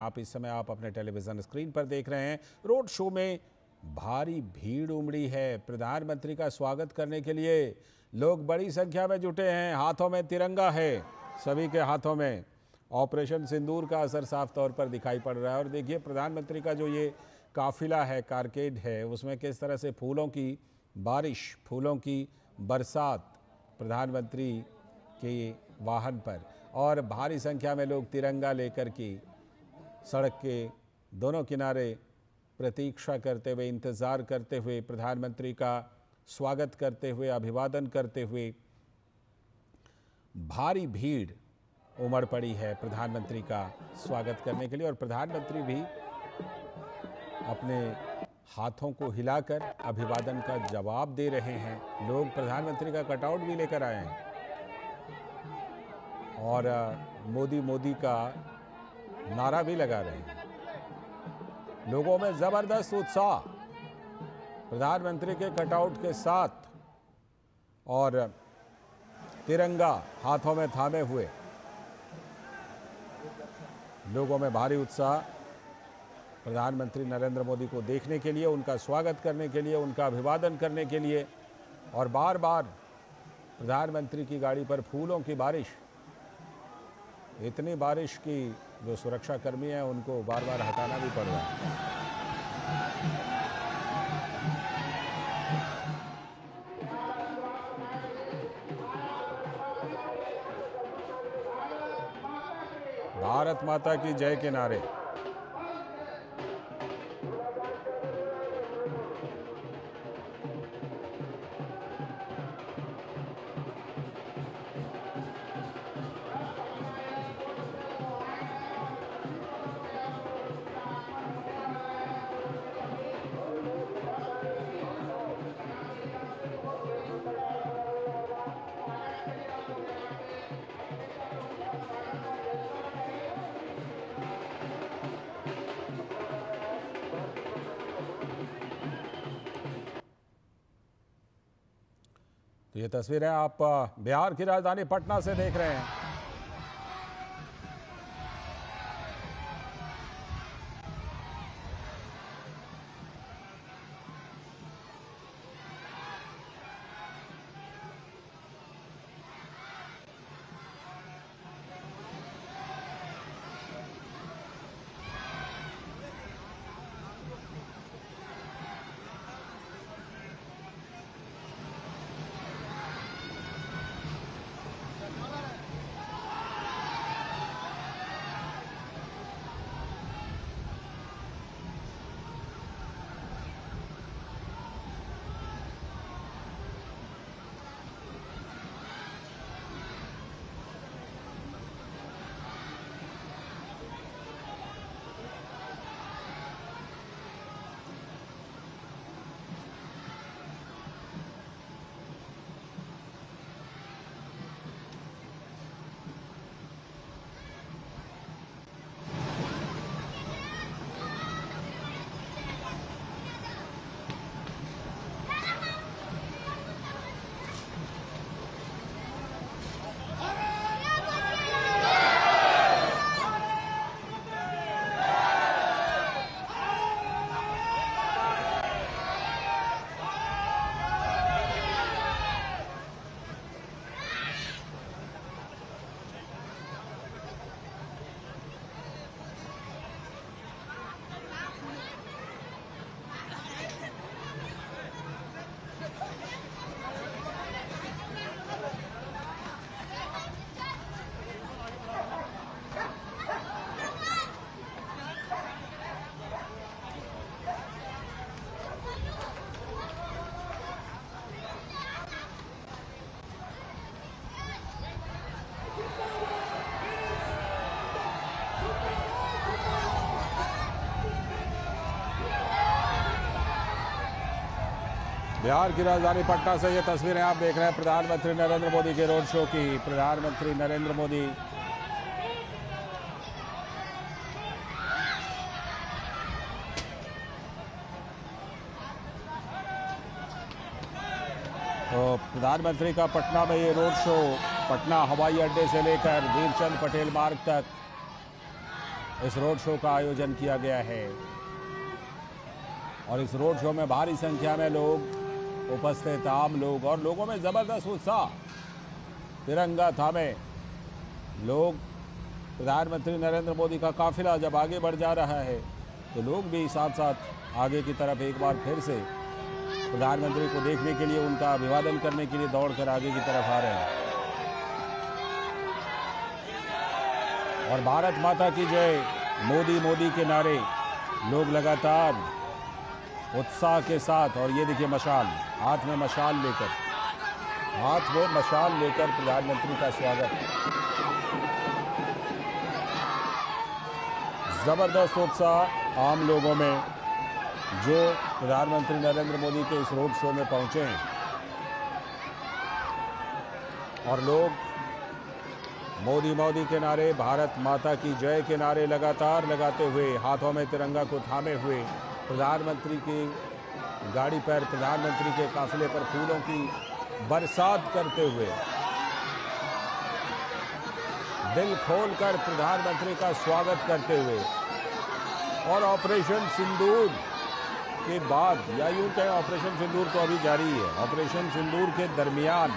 आप इस समय आप अपने टेलीविजन स्क्रीन पर देख रहे हैं। रोड शो में भारी भीड़ उमड़ी है। प्रधानमंत्री का स्वागत करने के लिए लोग बड़ी संख्या में जुटे हैं। हाथों में तिरंगा है, सभी के हाथों में। ऑपरेशन सिंदूर का असर साफ तौर पर दिखाई पड़ रहा है। और देखिए प्रधानमंत्री का जो ये काफिला है, कारकेड है, उसमें किस तरह से फूलों की बारिश, फूलों की बरसात प्रधानमंत्री के वाहन पर, और भारी संख्या में लोग तिरंगा लेकर के सड़क के दोनों किनारे प्रतीक्षा करते हुए, इंतज़ार करते हुए, प्रधानमंत्री का स्वागत करते हुए, अभिवादन करते हुए भारी भीड़ उमड़ पड़ी है प्रधानमंत्री का स्वागत करने के लिए। और प्रधानमंत्री भी अपने हाथों को हिलाकर अभिवादन का जवाब दे रहे हैं। लोग प्रधानमंत्री का कटआउट भी लेकर आए हैं और मोदी मोदी का नारा भी लगा रहे हैं। लोगों में जबरदस्त उत्साह प्रधानमंत्री के कटआउट के साथ और तिरंगा हाथों में थामे हुए लोगों में भारी उत्साह प्रधानमंत्री नरेंद्र मोदी को देखने के लिए, उनका स्वागत करने के लिए, उनका अभिवादन करने के लिए। और बार बार प्रधानमंत्री की गाड़ी पर फूलों की बारिश, इतनी बारिश की जो सुरक्षाकर्मी हैं उनको बार बार हटाना भी पड़ रहा है। भारत माता की जय के नारे। तो ये तस्वीरें आप बिहार की राजधानी पटना से देख रहे हैं। बिहार की राजधानी पटना से ये तस्वीरें आप देख रहे हैं प्रधानमंत्री नरेंद्र मोदी के रोड शो की। प्रधानमंत्री नरेंद्र मोदी तो प्रधानमंत्री का पटना में ये रोड शो, पटना हवाई अड्डे से लेकर वीरचंद पटेल मार्ग तक इस रोड शो का आयोजन किया गया है और इस रोड शो में भारी संख्या में लोग उपस्थित, आम लोग, और लोगों में जबरदस्त उत्साह। तिरंगा थामे लोग, प्रधानमंत्री नरेंद्र मोदी का काफिला जब आगे बढ़ जा रहा है तो लोग भी साथ साथ आगे की तरफ एक बार फिर से प्रधानमंत्री को देखने के लिए, उनका अभिवादन करने के लिए दौड़कर आगे की तरफ आ रहे हैं। और भारत माता की जय, मोदी मोदी के नारे लोग लगातार उत्साह के साथ, और ये देखिए मशाल, हाथ में मशाल लेकर, प्रधानमंत्री का स्वागत। जबरदस्त उत्साह आम लोगों में जो प्रधानमंत्री नरेंद्र मोदी के इस रोड शो में पहुंचे हैं। और लोग मोदी मोदी के नारे, भारत माता की जय के नारे लगातार लगाते हुए, हाथों में तिरंगा को थामे हुए, प्रधानमंत्री की गाड़ी पर, प्रधानमंत्री के काफिले पर फूलों की बरसात करते हुए, दिल खोलकर प्रधानमंत्री का स्वागत करते हुए। और ऑपरेशन सिंदूर के बाद, या यूं कहें ऑपरेशन सिंदूर तो अभी जारी है, ऑपरेशन सिंदूर के दरमियान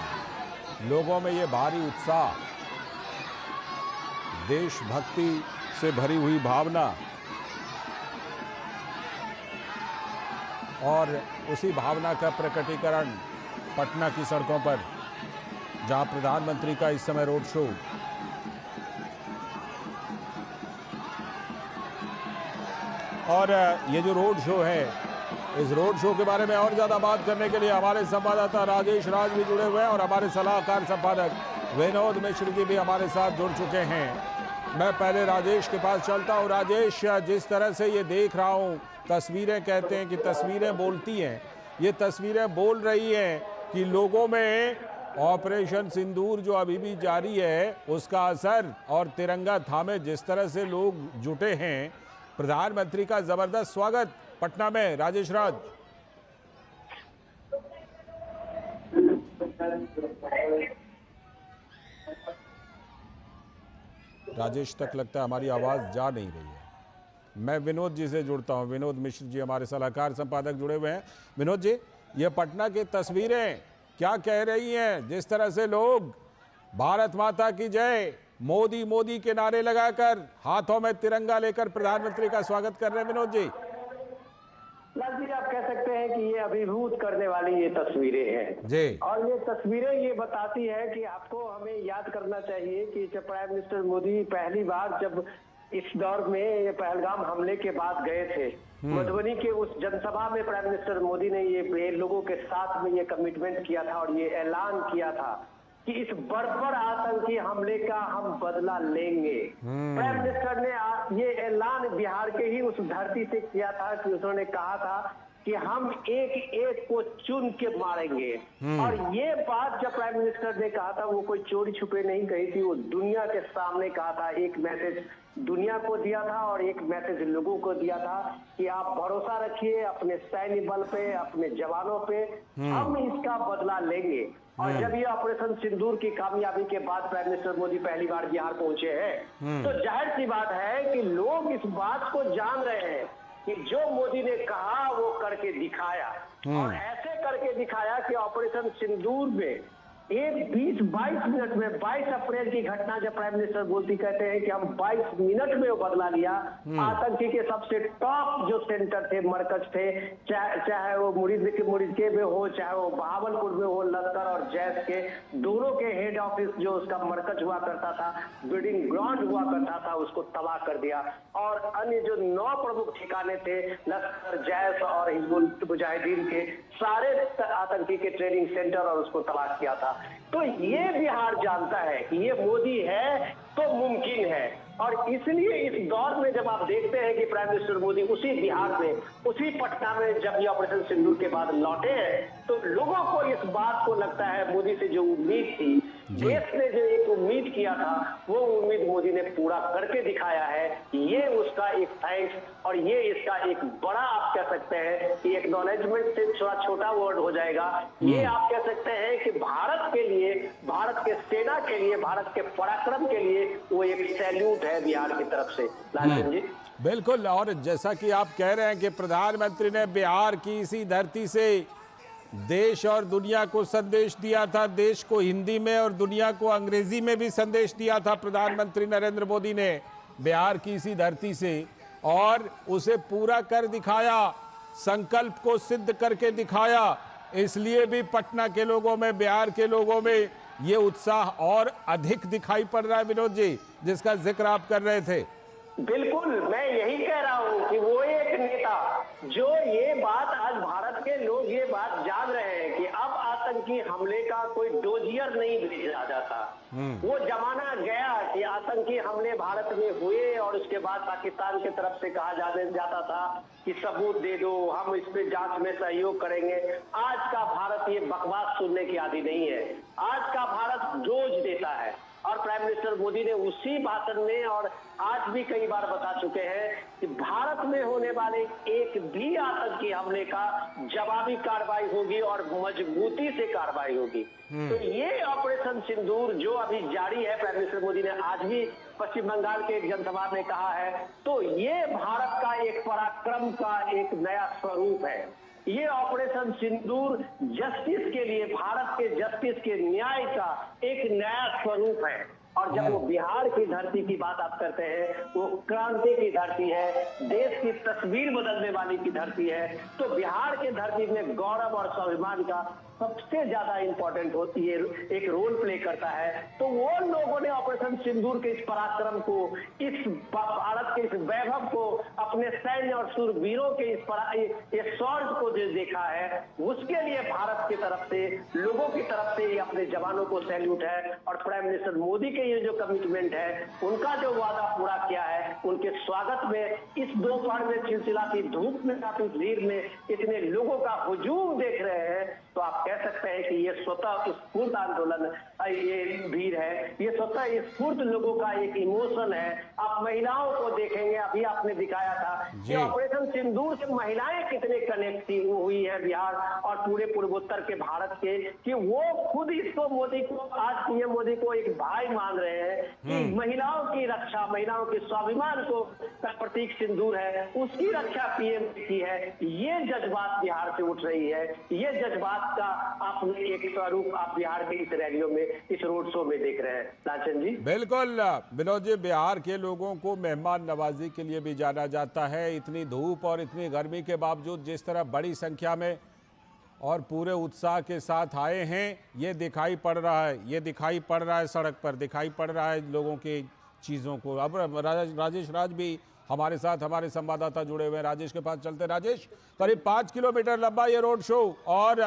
लोगों में ये भारी उत्साह, देशभक्ति से भरी हुई भावना, और उसी भावना का प्रकटीकरण पटना की सड़कों पर, जहां प्रधानमंत्री का इस समय रोड शो। और ये जो रोड शो है, इस रोड शो के बारे में और ज़्यादा बात करने के लिए हमारे संवाददाता राजेश राज भी जुड़े हुए हैं और हमारे सलाहकार संपादक विनोद मिश्र जी भी हमारे साथ जुड़ चुके हैं। मैं पहले राजेश के पास चलता हूँ। राजेश, जिस तरह से ये देख रहा हूँ, तस्वीरें, कहते हैं कि तस्वीरें बोलती हैं, ये तस्वीरें बोल रही हैं कि लोगों में ऑपरेशन सिंदूर जो अभी भी जारी है उसका असर, और तिरंगा थामे जिस तरह से लोग जुटे हैं, प्रधानमंत्री का जबरदस्त स्वागत पटना में। राजेश राज। राजेश तक लगता है हमारी आवाज जा नहीं रही है। मैं विनोद जी से जुड़ता हूं। विनोद मिश्र जी हमारे सलाहकार संपादक जुड़े हुए हैं। विनोद जी, ये पटना की तस्वीरें क्या कह रही हैं, जिस तरह से लोग भारत माता की जय, मोदी मोदी के नारे लगाकर, हाथों में तिरंगा लेकर प्रधानमंत्री का स्वागत कर रहे हैं। विनोद जी। लाल जी, आप कह सकते हैं कि ये अभिभूत करने वाली ये तस्वीरें हैं जी। और ये तस्वीरें ये बताती है कि आपको हमें याद करना चाहिए कि जब प्राइम मिनिस्टर मोदी पहली बार जब इस दौर में ये पहलगाम हमले के बाद गए थे, मधुबनी के उस जनसभा में प्राइम मिनिस्टर मोदी ने ये लोगों के साथ में ये कमिटमेंट किया था और ये ऐलान किया था कि इस बर्बर आतंकी हमले का हम बदला लेंगे। प्राइम मिनिस्टर ने ये ऐलान बिहार के ही उस धरती से किया था कि उन्होंने कहा था कि हम एक एक को चुन के मारेंगे। और ये बात जब प्राइम मिनिस्टर ने कहा था, वो कोई चोरी छुपे नहीं कही थी, वो दुनिया के सामने कहा था। एक मैसेज दुनिया को दिया था और एक मैसेज लोगों को दिया था कि आप भरोसा रखिए अपने सैन्य बल पे, अपने जवानों पे, हम इसका बदला लेंगे। और जब ये ऑपरेशन सिंदूर की कामयाबी के बाद प्राइम मिनिस्टर मोदी पहली बार बिहार पहुंचे हैं, तो जाहिर सी बात है कि लोग इस बात को जान रहे हैं कि जो मोदी ने कहा वो करके दिखाया। और ऐसे करके दिखाया कि ऑपरेशन सिंदूर में एक 20-22 मिनट में, 22 अप्रैल की घटना जब प्राइम मिनिस्टर मोदी कहते हैं कि हम 22 मिनट में वो बदला लिया। आतंकी के सबसे टॉप जो सेंटर थे, मरकज थे, चाहे वो मुरीदके में हो, चाहे वो बहावलपुर में हो, लश्कर और जैश के दोनों के हेड ऑफिस जो उसका मरकज हुआ करता था, ब्रीडिंग ग्राउंड हुआ करता था, उसको तबाह कर दिया। और अन्य जो 9 प्रमुख ठिकाने थे, लश्कर, जैश और हिजबुल मुजाहिदीन के, सारे आतंकी के ट्रेनिंग सेंटर, और उसको तबाह किया था। तो ये बिहार जानता है कि ये मोदी है तो मुमकिन है। और इसलिए इस दौर में जब आप देखते हैं कि प्राइम मिनिस्टर मोदी उसी बिहार में, उसी पटना में जब ये ऑपरेशन सिंदूर के बाद लौटे हैं, तो लोगों को इस बात को लगता है मोदी से जो उम्मीद थी, देश ने जो एक उम्मीद किया था, वो उम्मीद मोदी ने पूरा करके दिखाया है। ये उसका एक थैंक्स और ये इसका एक बड़ा, आप कह सकते हैं कि एक्नॉलेजमेंट से थोड़ा छोटा वर्ड हो जाएगा। ये आप कह सकते हैं कि भारत के लिए, भारत के सेना के लिए, भारत के पराक्रम के लिए वो एक सैल्यूट है बिहार की तरफ से। लालचंद जी बिल्कुल, और जैसा कि आप कह रहे हैं कि प्रधानमंत्री ने बिहार की इसी धरती से देश और दुनिया को संदेश दिया था, देश को हिंदी में और दुनिया को अंग्रेजी में भी संदेश दिया था प्रधानमंत्री नरेंद्र मोदी ने बिहार की इसी धरती से, और उसे पूरा कर दिखाया, संकल्प को सिद्ध करके दिखाया। इसलिए भी पटना के लोगों में, बिहार के लोगों में ये उत्साह और अधिक दिखाई पड़ रहा है विनोद जी, जिसका जिक्र आप कर रहे थे। बिल्कुल, मैं यही कह रहा हूं कि वो एक नेता जो ये बात, आज भारत के लोग ये बात जान रहे हैं कि अब आतंकी हमले का कोई डोजियर नहीं भेजा जाता। वो जमाना गया कि आतंकी हमले भारत में हुए और उसके बाद पाकिस्तान की तरफ से कहा जाता था कि सबूत दे दो, हम इस पे जांच में सहयोग करेंगे। आज का भारत ये बकवास सुनने की आदी नहीं है। आज का भारत डोज देता है और प्राइम मिनिस्टर मोदी ने उसी भाषण में और आज भी कई बार बता चुके हैं कि भारत में होने वाले एक भी आतंकी हमले का जवाबी कार्रवाई होगी और मजबूती से कार्रवाई होगी। तो ये ऑपरेशन सिंदूर जो अभी जारी है, प्राइम मिनिस्टर मोदी ने आज भी पश्चिम बंगाल के एक जनसभा में कहा है, तो ये भारत का एक पराक्रम का एक नया स्वरूप है। ये ऑपरेशन सिंदूर जस्टिस के लिए, भारत के जस्टिस के न्याय का एक नया स्वरूप है। और जब वो बिहार की धरती की बात आप करते हैं, वो क्रांति की धरती है, देश की तस्वीर बदलने वाली की धरती है, तो बिहार की धरती में गौरव और स्वाभिमान का सबसे ज्यादा इंपॉर्टेंट होती है, एक रोल प्ले करता है। तो वो लोगों ने ऑपरेशन सिंदूर के इस पराक्रम को, इस भारत के इस वैभव को, अपने सैन्य और शूरवीरों के इस शौर्य को जो देखा है, उसके लिए भारत की तरफ से, लोगों की तरफ से अपने जवानों को सैल्यूट है। और प्राइम मिनिस्टर मोदी के ये जो कमिटमेंट है, उनका जो वादा पूरा किया है, उनके स्वागत में इस दोपहर में चिलचिलाती धूप में, काफी भीड़ में इतने लोगों का हुजूम देख रहे हैं, तो आप कह सकते हैं कि ये स्वतः स्फूर्त आंदोलन, ये भीड़ है, ये स्वतः स्फूर्त लोगों का एक इमोशन है। आप महिलाओं को देखेंगे, अभी आपने दिखाया था कि ऑपरेशन सिंदूर से महिलाएं कितने कनेक्ट हुई है बिहार और पूरे पूर्वोत्तर के भारत के, कि वो खुद इसको मोदी को, आज पीएम मोदी को एक भाई मान रहे हैं कि महिलाओं की रक्षा, महिलाओं के स्वाभिमान को का प्रतीक सिंदूर है, उसकी रक्षा पीएम की है। ये जज्बात बिहार से उठ रही है, ये जज्बात का आपने एक स्वरूप आप बिहार के इस रैलियों में, इस रोड शो में देख रहे हैं। लालचंद जी बिल्कुल विनोद जी, बिहार के लोगों को मेहमान नवाजी के लिए भी जाना जाता है। इतनी धूप और इतनी गर्मी के बावजूद जिस तरह बड़ी संख्या में और पूरे उत्साह के साथ आए हैं, ये दिखाई पड़ रहा है, ये दिखाई पड़ रहा है, सड़क पर दिखाई पड़ रहा है लोगों की चीज़ों को। अब राजेश राज भी हमारे साथ, हमारे संवाददाता जुड़े हुए हैं, राजेश के पास चलते। राजेश, करीब 5 किलोमीटर लंबा ये रोड शो, और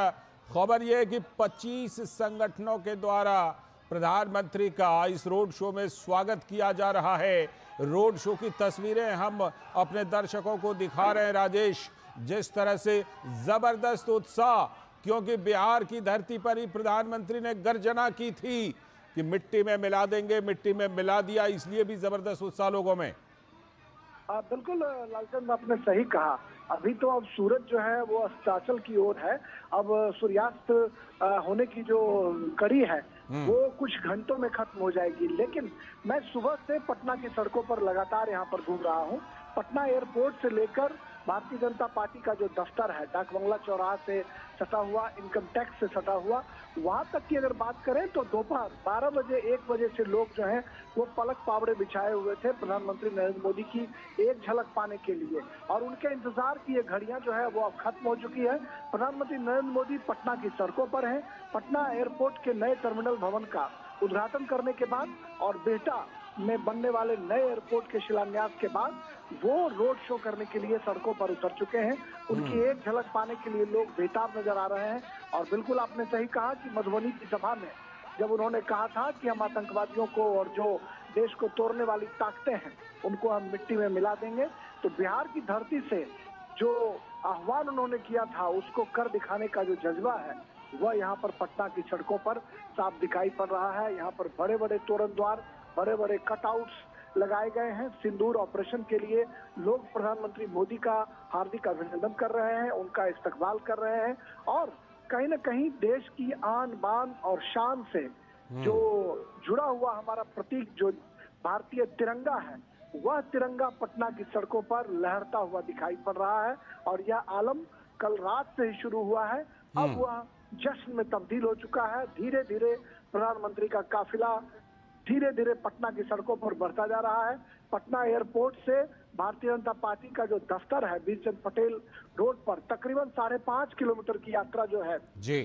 खबर ये है कि 25 संगठनों के द्वारा प्रधानमंत्री का इस रोड शो में स्वागत किया जा रहा है। रोड शो की तस्वीरें हम अपने दर्शकों को दिखा रहे हैं राजेश, जिस तरह से जबरदस्त उत्साह, क्योंकि बिहार की धरती पर ही प्रधानमंत्री ने गर्जना की थी कि मिट्टी में मिला देंगे, मिट्टी में मिला दिया, इसलिए भी जबरदस्त उत्साह लोगों में। बिल्कुल लालचंद, आपने सही कहा। अभी तो अब सूरज जो है वो अस्ताचल की ओर है। अब सूर्यास्त होने की जो कड़ी है वो कुछ घंटों में खत्म हो जाएगी। लेकिन मैं सुबह से पटना की सड़कों पर लगातार यहाँ पर घूम रहा हूँ। पटना एयरपोर्ट से लेकर भारतीय जनता पार्टी का जो दफ्तर है, डाक बंगला चौराहा से सटा हुआ, इनकम टैक्स से सटा हुआ, वहां तक की अगर बात करें तो दोपहर 12 बजे 1 बजे से लोग जो हैं वो पलक पावड़े बिछाए हुए थे प्रधानमंत्री नरेंद्र मोदी की एक झलक पाने के लिए। और उनके इंतजार की ये घड़ियां जो है वो अब खत्म हो चुकी है। प्रधानमंत्री नरेंद्र मोदी पटना की सड़कों पर हैं। पटना एयरपोर्ट के नए टर्मिनल भवन का उद्घाटन करने के बाद और बिहटा में बनने वाले नए एयरपोर्ट के शिलान्यास के बाद वो रोड शो करने के लिए सड़कों पर उतर चुके हैं। उनकी एक झलक पाने के लिए लोग बेताब नजर आ रहे हैं। और बिल्कुल आपने सही कहा कि मधुबनी की सभा में जब उन्होंने कहा था कि हम आतंकवादियों को और जो देश को तोड़ने वाली ताकतें हैं उनको हम मिट्टी में मिला देंगे, तो बिहार की धरती से जो आह्वान उन्होंने किया था उसको कर दिखाने का जो जज्बा है वह यहाँ पर पटना की सड़कों पर साफ दिखाई पड़ रहा है। यहाँ पर बड़े बड़े तोरण द्वार, बड़े बड़े कटआउट्स लगाए गए हैं। सिंदूर ऑपरेशन के लिए लोग प्रधानमंत्री मोदी का हार्दिक अभिनंदन कर रहे हैं, उनका इस्तकबाल कर रहे हैं और कहीं न कहीं देश की आन बान और शान से जो जुड़ा हुआ हमारा प्रतीक जो भारतीय तिरंगा है, वह तिरंगा पटना की सड़कों पर लहरता हुआ दिखाई पड़ रहा है। और यह आलम कल रात से ही शुरू हुआ है, अब वह जश्न में तब्दील हो चुका है। धीरे धीरे प्रधानमंत्री का काफिला धीरे धीरे पटना की सड़कों पर बढ़ता जा रहा है। पटना एयरपोर्ट से भारतीय जनता पार्टी का जो दफ्तर है बीरचंद पटेल रोड पर तकरीबन 5.5 किलोमीटर की यात्रा जो है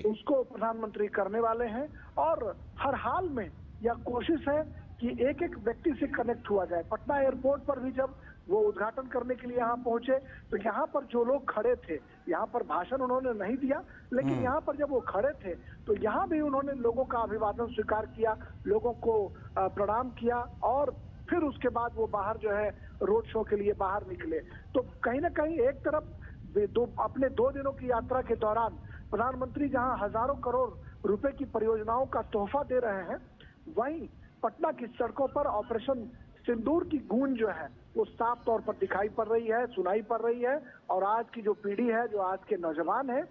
उसको प्रधानमंत्री करने वाले हैं। और हर हाल में यह कोशिश है कि एक एक व्यक्ति से कनेक्ट हुआ जाए। पटना एयरपोर्ट पर भी जब वो उद्घाटन करने के लिए यहाँ पहुंचे तो यहाँ पर जो लोग खड़े थे, यहाँ पर भाषण उन्होंने नहीं दिया, लेकिन यहाँ पर जब वो खड़े थे तो यहाँ भी उन्होंने लोगों का अभिवादन स्वीकार किया, लोगों को प्रणाम किया और फिर उसके बाद वो बाहर जो है रोड शो के लिए बाहर निकले। तो कहीं ना कहीं एक तरफ अपने 2 दिनों की यात्रा के दौरान प्रधानमंत्री जहां हजारों करोड़ रुपए की परियोजनाओं का तोहफा दे रहे हैं, वहीं पटना की सड़कों पर ऑपरेशन सिंदूर की गूंज जो है वो साफ तौर पर दिखाई पड़ रही है, सुनाई पड़ रही है। और आज की जो पीढ़ी है, जो आज के नौजवान है,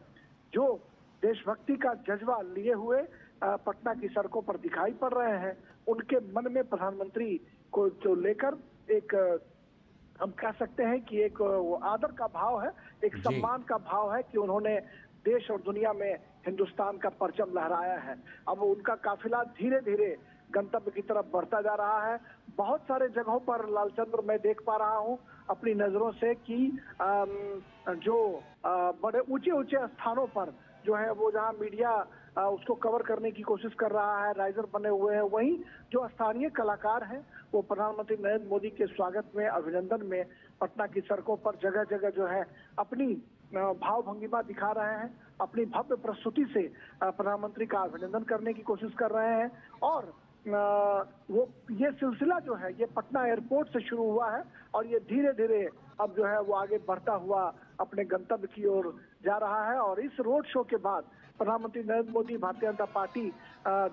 जो देशभक्ति का जज्बा लिए हुए पटना की सड़कों पर दिखाई पड़ रहे हैं, उनके मन में प्रधानमंत्री को जो लेकर एक हम कह सकते हैं कि एक आदर का भाव है, एक सम्मान का भाव है कि उन्होंने देश और दुनिया में हिंदुस्तान का परचम लहराया है। अब उनका काफिला धीरे धीरे गंतव्य की तरफ बढ़ता जा रहा है। बहुत सारे जगहों पर लालचंद्र मैं देख पा रहा हूं अपनी नजरों से कि जो बड़े ऊंचे ऊंचे स्थानों पर जो है वो जहां मीडिया उसको कवर करने की कोशिश कर रहा है, राइजर बने हुए हैं, वहीं जो स्थानीय कलाकार हैं वो प्रधानमंत्री नरेंद्र मोदी के स्वागत में, अभिनंदन में पटना की सड़कों पर जगह जगह जो है अपनी भाव भंगिमा दिखा रहे हैं, अपनी भव्य प्रस्तुति से प्रधानमंत्री का अभिनंदन करने की कोशिश कर रहे हैं। और वो ये सिलसिला जो है ये पटना एयरपोर्ट से शुरू हुआ है और ये धीरे धीरे अब जो है वो आगे बढ़ता हुआ अपने गंतव्य की ओर जा रहा है। और इस रोड शो के बाद प्रधानमंत्री नरेंद्र मोदी भारतीय जनता पार्टी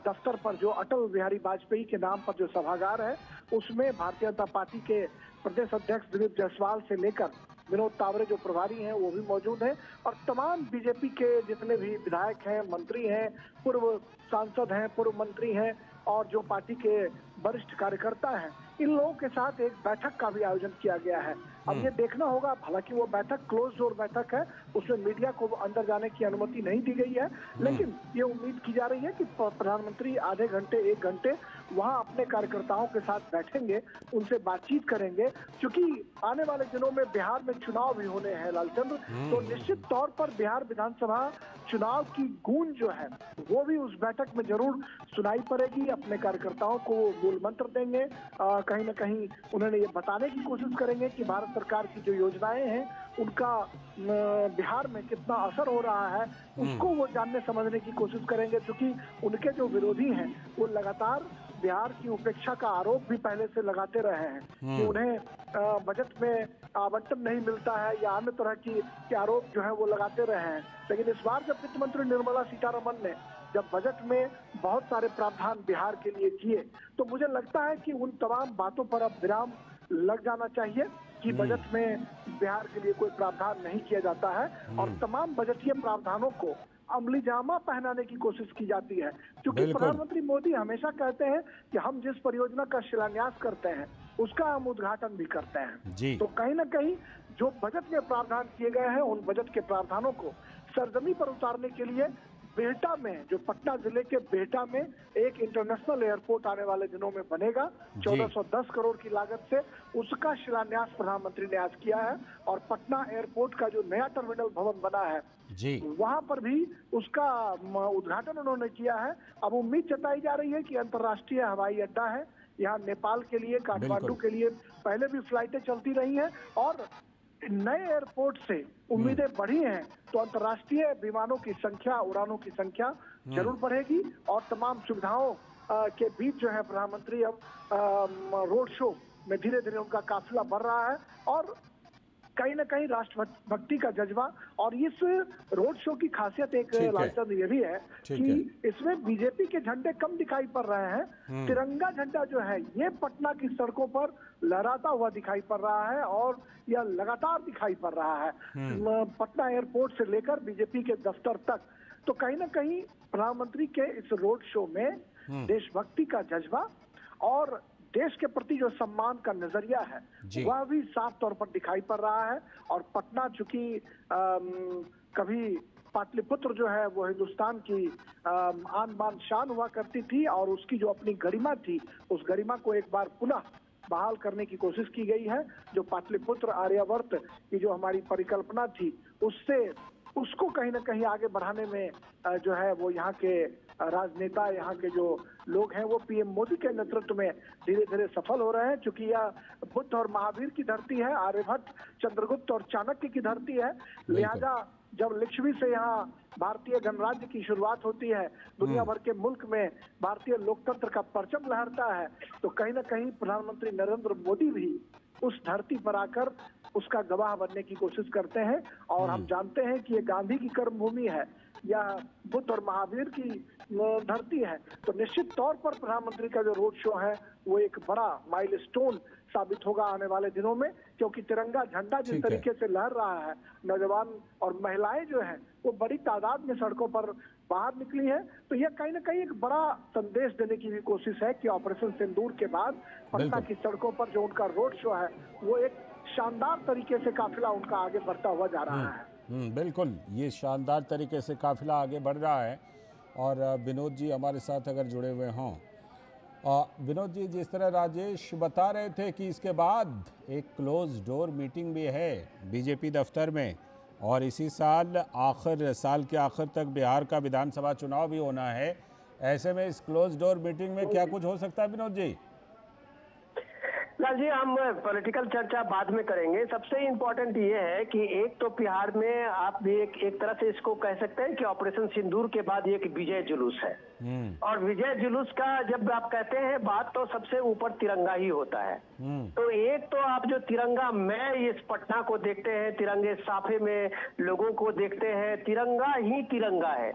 दफ्तर पर जो अटल बिहारी वाजपेयी के नाम पर जो सभागार है उसमें भारतीय जनता पार्टी के प्रदेश अध्यक्ष दिलीप जायसवाल से लेकर विनोद तावरे जो प्रभारी हैं वो भी मौजूद हैं और तमाम बीजेपी के जितने भी विधायक हैं, मंत्री हैं, पूर्व सांसद हैं, पूर्व मंत्री हैं और जो पार्टी के वरिष्ठ कार्यकर्ता हैं, इन लोगों के साथ एक बैठक का भी आयोजन किया गया है। अब ये देखना होगा, हालांकि वो बैठक क्लोज डोर बैठक है, उसमें मीडिया को अंदर जाने की अनुमति नहीं दी गई है, लेकिन ये उम्मीद की जा रही है कि प्रधानमंत्री आधे घंटे 1 घंटे वहां अपने कार्यकर्ताओं के साथ बैठेंगे, उनसे बातचीत करेंगे, क्योंकि आने वाले दिनों में बिहार में चुनाव भी होने हैं लालचंद्र, तो निश्चित तौर पर बिहार विधानसभा चुनाव की गूंज जो है वो भी उस बैठक में जरूर सुनाई पड़ेगी। अपने कार्यकर्ताओं को मूल मंत्र देंगे, कहीं ना कहीं उन्होंने ये बताने की कोशिश करेंगे कि भारत सरकार की जो योजनाएं हैं उनका बिहार में कितना असर हो रहा है, उसको वो जानने समझने की कोशिश करेंगे, क्योंकि उनके जो विरोधी हैं वो लगातार बिहार की उपेक्षा का आरोप भी पहले से लगाते रहे हैं कि उन्हें बजट में आवंटन नहीं मिलता है या अन्य तरह की आरोप जो है वो लगाते रहे हैं। लेकिन इस बार जब वित्त मंत्री निर्मला सीतारमण ने जब बजट में बहुत सारे प्रावधान बिहार के लिए किए तो मुझे लगता है कि उन तमाम बातों पर अब विराम लग जाना चाहिए कि बजट में बिहार के लिए कोई प्रावधान नहीं किया जाता है और तमाम बजटीय प्रावधानों को अमली जामा पहनाने की कोशिश की जाती है, क्योंकि प्रधानमंत्री मोदी हमेशा कहते हैं कि हम जिस परियोजना का शिलान्यास करते हैं उसका हम उद्घाटन भी करते हैं। तो कहीं ना कहीं जो बजट में प्रावधान किए गए हैं उन बजट के प्रावधानों को सरजमी पर उतारने के लिए बिहटा में, जो पटना जिले के बिहटा में एक इंटरनेशनल एयरपोर्ट आने वाले दिनों में बनेगा 1410 करोड़ की लागत से, उसका शिलान्यास प्रधानमंत्री ने आज किया है। और पटना एयरपोर्ट का जो नया टर्मिनल भवन बना है वहां पर भी उसका उद्घाटन उन्होंने किया है। अब उम्मीद जताई जा रही है कि अंतर्राष्ट्रीय हवाई अड्डा है, यहाँ नेपाल के लिए, काठमांडू के लिए पहले भी फ्लाइटें चलती रही हैं और नए एयरपोर्ट से उम्मीदें बढ़ी हैं तो अंतर्राष्ट्रीय विमानों की संख्या, उड़ानों की संख्या जरूर बढ़ेगी और तमाम सुविधाओं के बीच जो है प्रधानमंत्री अब रोड शो में धीरे धीरे उनका काफिला बढ़ रहा है और कहीं ना कहीं राष्ट्रभक्ति का जज्बा। और इस रोड शो की खासियत एक ठीक है। लालचंद ये भी है ठीक कि है। इसमें बीजेपी के झंडे कम दिखाई पड़ रहे हैं। तिरंगा झंडा जो है ये पटना की सड़कों पर लहराता हुआ दिखाई पड़ रहा है और यह लगातार दिखाई पड़ रहा है पटना एयरपोर्ट से लेकर बीजेपी के दफ्तर तक। तो कहीं ना कहीं प्रधानमंत्री के इस रोड शो में देशभक्ति का जज्बा और देश के प्रति जो सम्मान का नजरिया है जी। वह भी साफ तौर पर दिखाई पड़ रहा है। और पटना चूंकि कभी पाटलिपुत्र जो है वो हिंदुस्तान की आन बान शान हुआ करती थी और उसकी जो अपनी गरिमा थी उस गरिमा को एक बार पुनः बहाल करने की कोशिश की गई है। जो पाटलिपुत्र आर्यावर्त की जो हमारी परिकल्पना थी उसको कहीं ना कहीं आगे बढ़ाने में जो है वो यहाँ के राजनेता, यहाँ के जो लोग हैं वो पीएम मोदी के नेतृत्व में धीरे धीरे सफल हो रहे हैं। क्योंकि यह बुद्ध और महावीर की धरती है, आर्यभट्ट, चंद्रगुप्त और चाणक्य की धरती है। लिहाजा जब लिच्छवी से यहाँ भारतीय गणराज्य की शुरुआत होती है, दुनिया भर के मुल्क में भारतीय लोकतंत्र का परचम लहरता है, तो कहीं ना कहीं प्रधानमंत्री नरेंद्र मोदी भी उस धरती पर आकर उसका गवाह बनने की कोशिश करते हैं। और हम जानते हैं कि ये गांधी की कर्मभूमि है या बुद्ध और महावीर की धरती है। तो निश्चित तौर पर प्रधानमंत्री का जो रोड शो है वो एक बड़ा माइलस्टोन साबित होगा आने वाले दिनों में। क्योंकि तिरंगा झंडा जिस तरीके से लहर रहा है, नौजवान और महिलाएं जो है वो बड़ी तादाद में सड़कों पर बाहर निकली है, तो यह कहीं ना कहीं एक बड़ा संदेश देने की भी कोशिश है कि ऑपरेशन सिंदूर के बाद पटना की सड़कों पर जो उनका रोड शो है वो एक शानदार तरीके से काफिला उनका आगे बढ़ता हुआ जा रहा है। बिल्कुल, ये शानदार तरीके से काफिला आगे बढ़ रहा है। और विनोद जी हमारे साथ अगर जुड़े हुए हों, विनोद जी, जिस तरह राजेश बता रहे थे कि इसके बाद एक क्लोज डोर मीटिंग भी है बीजेपी दफ्तर में और इसी साल के आखिर तक बिहार का विधानसभा चुनाव भी होना है। ऐसे में इस क्लोज डोर मीटिंग में क्या कुछ हो सकता है विनोद जी? लाल जी, हम पॉलिटिकल चर्चा बाद में करेंगे। सबसे इम्पोर्टेंट ये है कि एक तो बिहार में आप भी एक तरह से इसको कह सकते हैं कि ऑपरेशन सिंदूर के बाद एक विजय जुलूस है। और विजय जुलूस का जब आप कहते हैं बात, तो सबसे ऊपर तिरंगा ही होता है। तो एक तो आप जो तिरंगा में इस पटना को देखते हैं, तिरंगे साफे में लोगों को देखते हैं, तिरंगा ही तिरंगा है।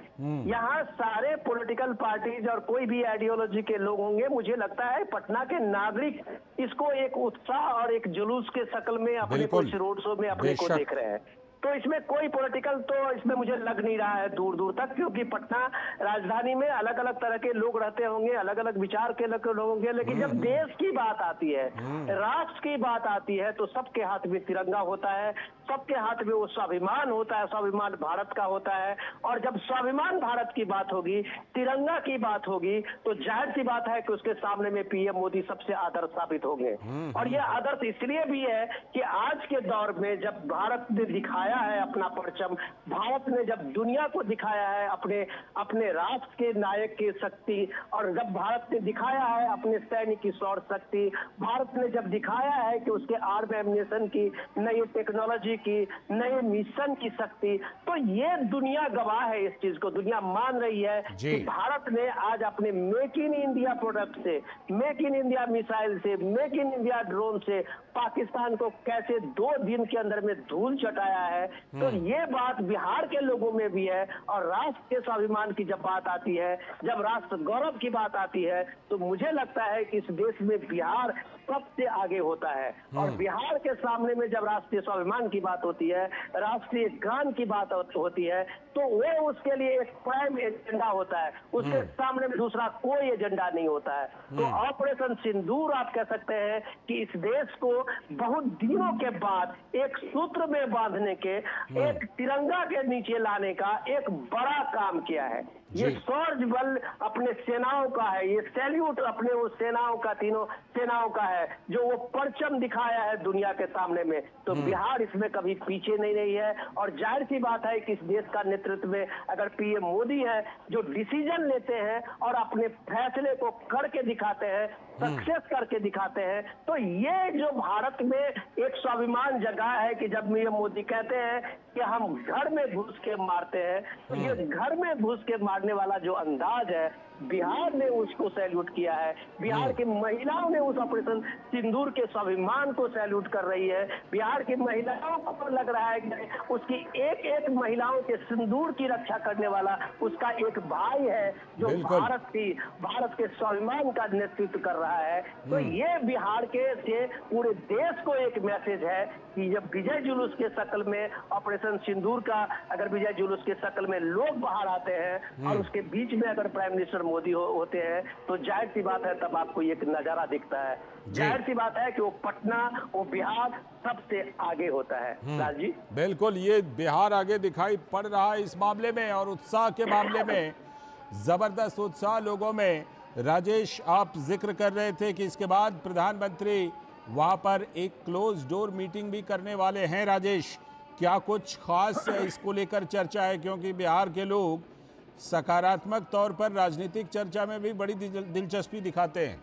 यहाँ सारे पॉलिटिकल पार्टीज और कोई भी आइडियोलॉजी के लोग होंगे, मुझे लगता है पटना के नागरिक इसको एक उत्साह और एक जुलूस के शक्ल में अपने कुछ रोड शो में अपने को देख रहे हैं। तो इसमें कोई पॉलिटिकल तो इसमें मुझे लग नहीं रहा है दूर दूर तक। क्योंकि पटना राजधानी में अलग अलग तरह के लोग रहते होंगे, अलग अलग विचार के लोग होंगे, लेकिन जब देश की बात आती है, राष्ट्र की बात आती है, तो सबके हाथ में तिरंगा होता है, सबके हाथ में वो स्वाभिमान होता है, स्वाभिमान भारत का होता है। और जब स्वाभिमान भारत की बात होगी, तिरंगा की बात होगी, तो जाहिर सी बात है कि उसके सामने में पीएम मोदी सबसे आदर्श साबित होंगे। और ये आदर्श इसलिए भी है कि आज के दौर में जब भारत ने दिखाया है अपना परचम, भारत ने जब दुनिया को दिखाया है अपने राष्ट्र के नायक की शक्ति, और जब भारत ने दिखाया है अपने सैनिक की शौर्य शक्ति, भारत ने जब दिखाया है कि उसके आर्म एम्युनिशन की, नई टेक्नोलॉजी की, नए मिशन की शक्ति, तो ये दुनिया गवाह है। इस चीज को दुनिया मान रही है कि भारत ने आज अपने मेक इन इंडिया प्रोडक्ट से, मेक इन इंडिया मिसाइल से, मेक इन इंडिया ड्रोन से पाकिस्तान को कैसे 2 दिन के अंदर में धूल चटाया है। तो ये बात बिहार के लोगों में भी है। और राष्ट्र के स्वाभिमान की जब बात आती है, जब राष्ट्र गौरव की बात आती है, तो मुझे लगता है कि इस देश में बिहार सबसे आगे होता है। और बिहार के सामने में जब राष्ट्रीय स्वाभिमान की बात होती है, राष्ट्रीय गान की बात होती है, तो वो उसके लिए एक प्राइम एजेंडा होता है, उसके सामने में दूसरा कोई एजेंडा नहीं होता है। तो ऑपरेशन सिंदूर आप कह सकते हैं कि इस देश को बहुत दिनों के बाद एक सूत्र में बांधने के, एक तिरंगा के नीचे लाने का एक बड़ा काम किया है। ये शौर्य बल अपने सेनाओं का है, ये सैल्यूट अपने वो सेनाओं का, तीनों सेनाओं का है, जो वो परचम दिखाया है दुनिया के सामने में। तो बिहार इसमें कभी पीछे नहीं रही है। और जाहिर सी बात है कि इस देश का नेतृत्व में अगर पीएम मोदी है, जो डिसीजन लेते हैं और अपने फैसले को करके दिखाते हैं, सक्सेस करके दिखाते हैं। तो ये जो भारत में एक स्वाभिमान जगा है कि जब पीएम मोदी कहते हैं कि हम घर में घुस के मारते हैं, तो ये घर में घुस के मारने वाला जो अंदाज है, बिहार ने उसको सैल्यूट किया है। बिहार की महिलाओं ने उस ऑपरेशन सिंदूर के स्वाभिमान को सैल्यूट कर रही है। बिहार की महिलाओं को लग रहा है कि उसकी एक एक महिलाओं के सिंदूर की रक्षा करने वाला उसका एक भाई है जो बिल्कुल। भारत के स्वाभिमान का नेतृत्व कर रहा है। तो ये बिहार के से पूरे देश को एक मैसेज है कि जब विजय जुलूस के शक्ल में ऑपरेशन सिंदूर का अगर विजय जुलूस के शक्ल में लोग बाहर आते हैं और उसके बीच में अगर प्राइम मिनिस्टर मोदी होते हैं, तो जाहिर सी बात है तब आपको एक नजारा दिखता है। जाहिर सी बात है कि वो पटना, वो बिहार सबसे आगे होता है। राज जी, बिल्कुल, ये बिहार आगे दिखाई पड़ रहा है इस मामले में, और उत्साह के मामले में जबरदस्त उत्साह लोगों में। राजेश, आप जिक्र कर रहे थे कि इसके बाद प्रधानमंत्री वहां पर एक क्लोज डोर मीटिंग भी करने वाले हैं। राजेश, क्या कुछ खास इसको लेकर चर्चा है? क्योंकि बिहार के लोग सकारात्मक तौर पर राजनीतिक चर्चा में भी बड़ी दिलचस्पी दिखाते हैं।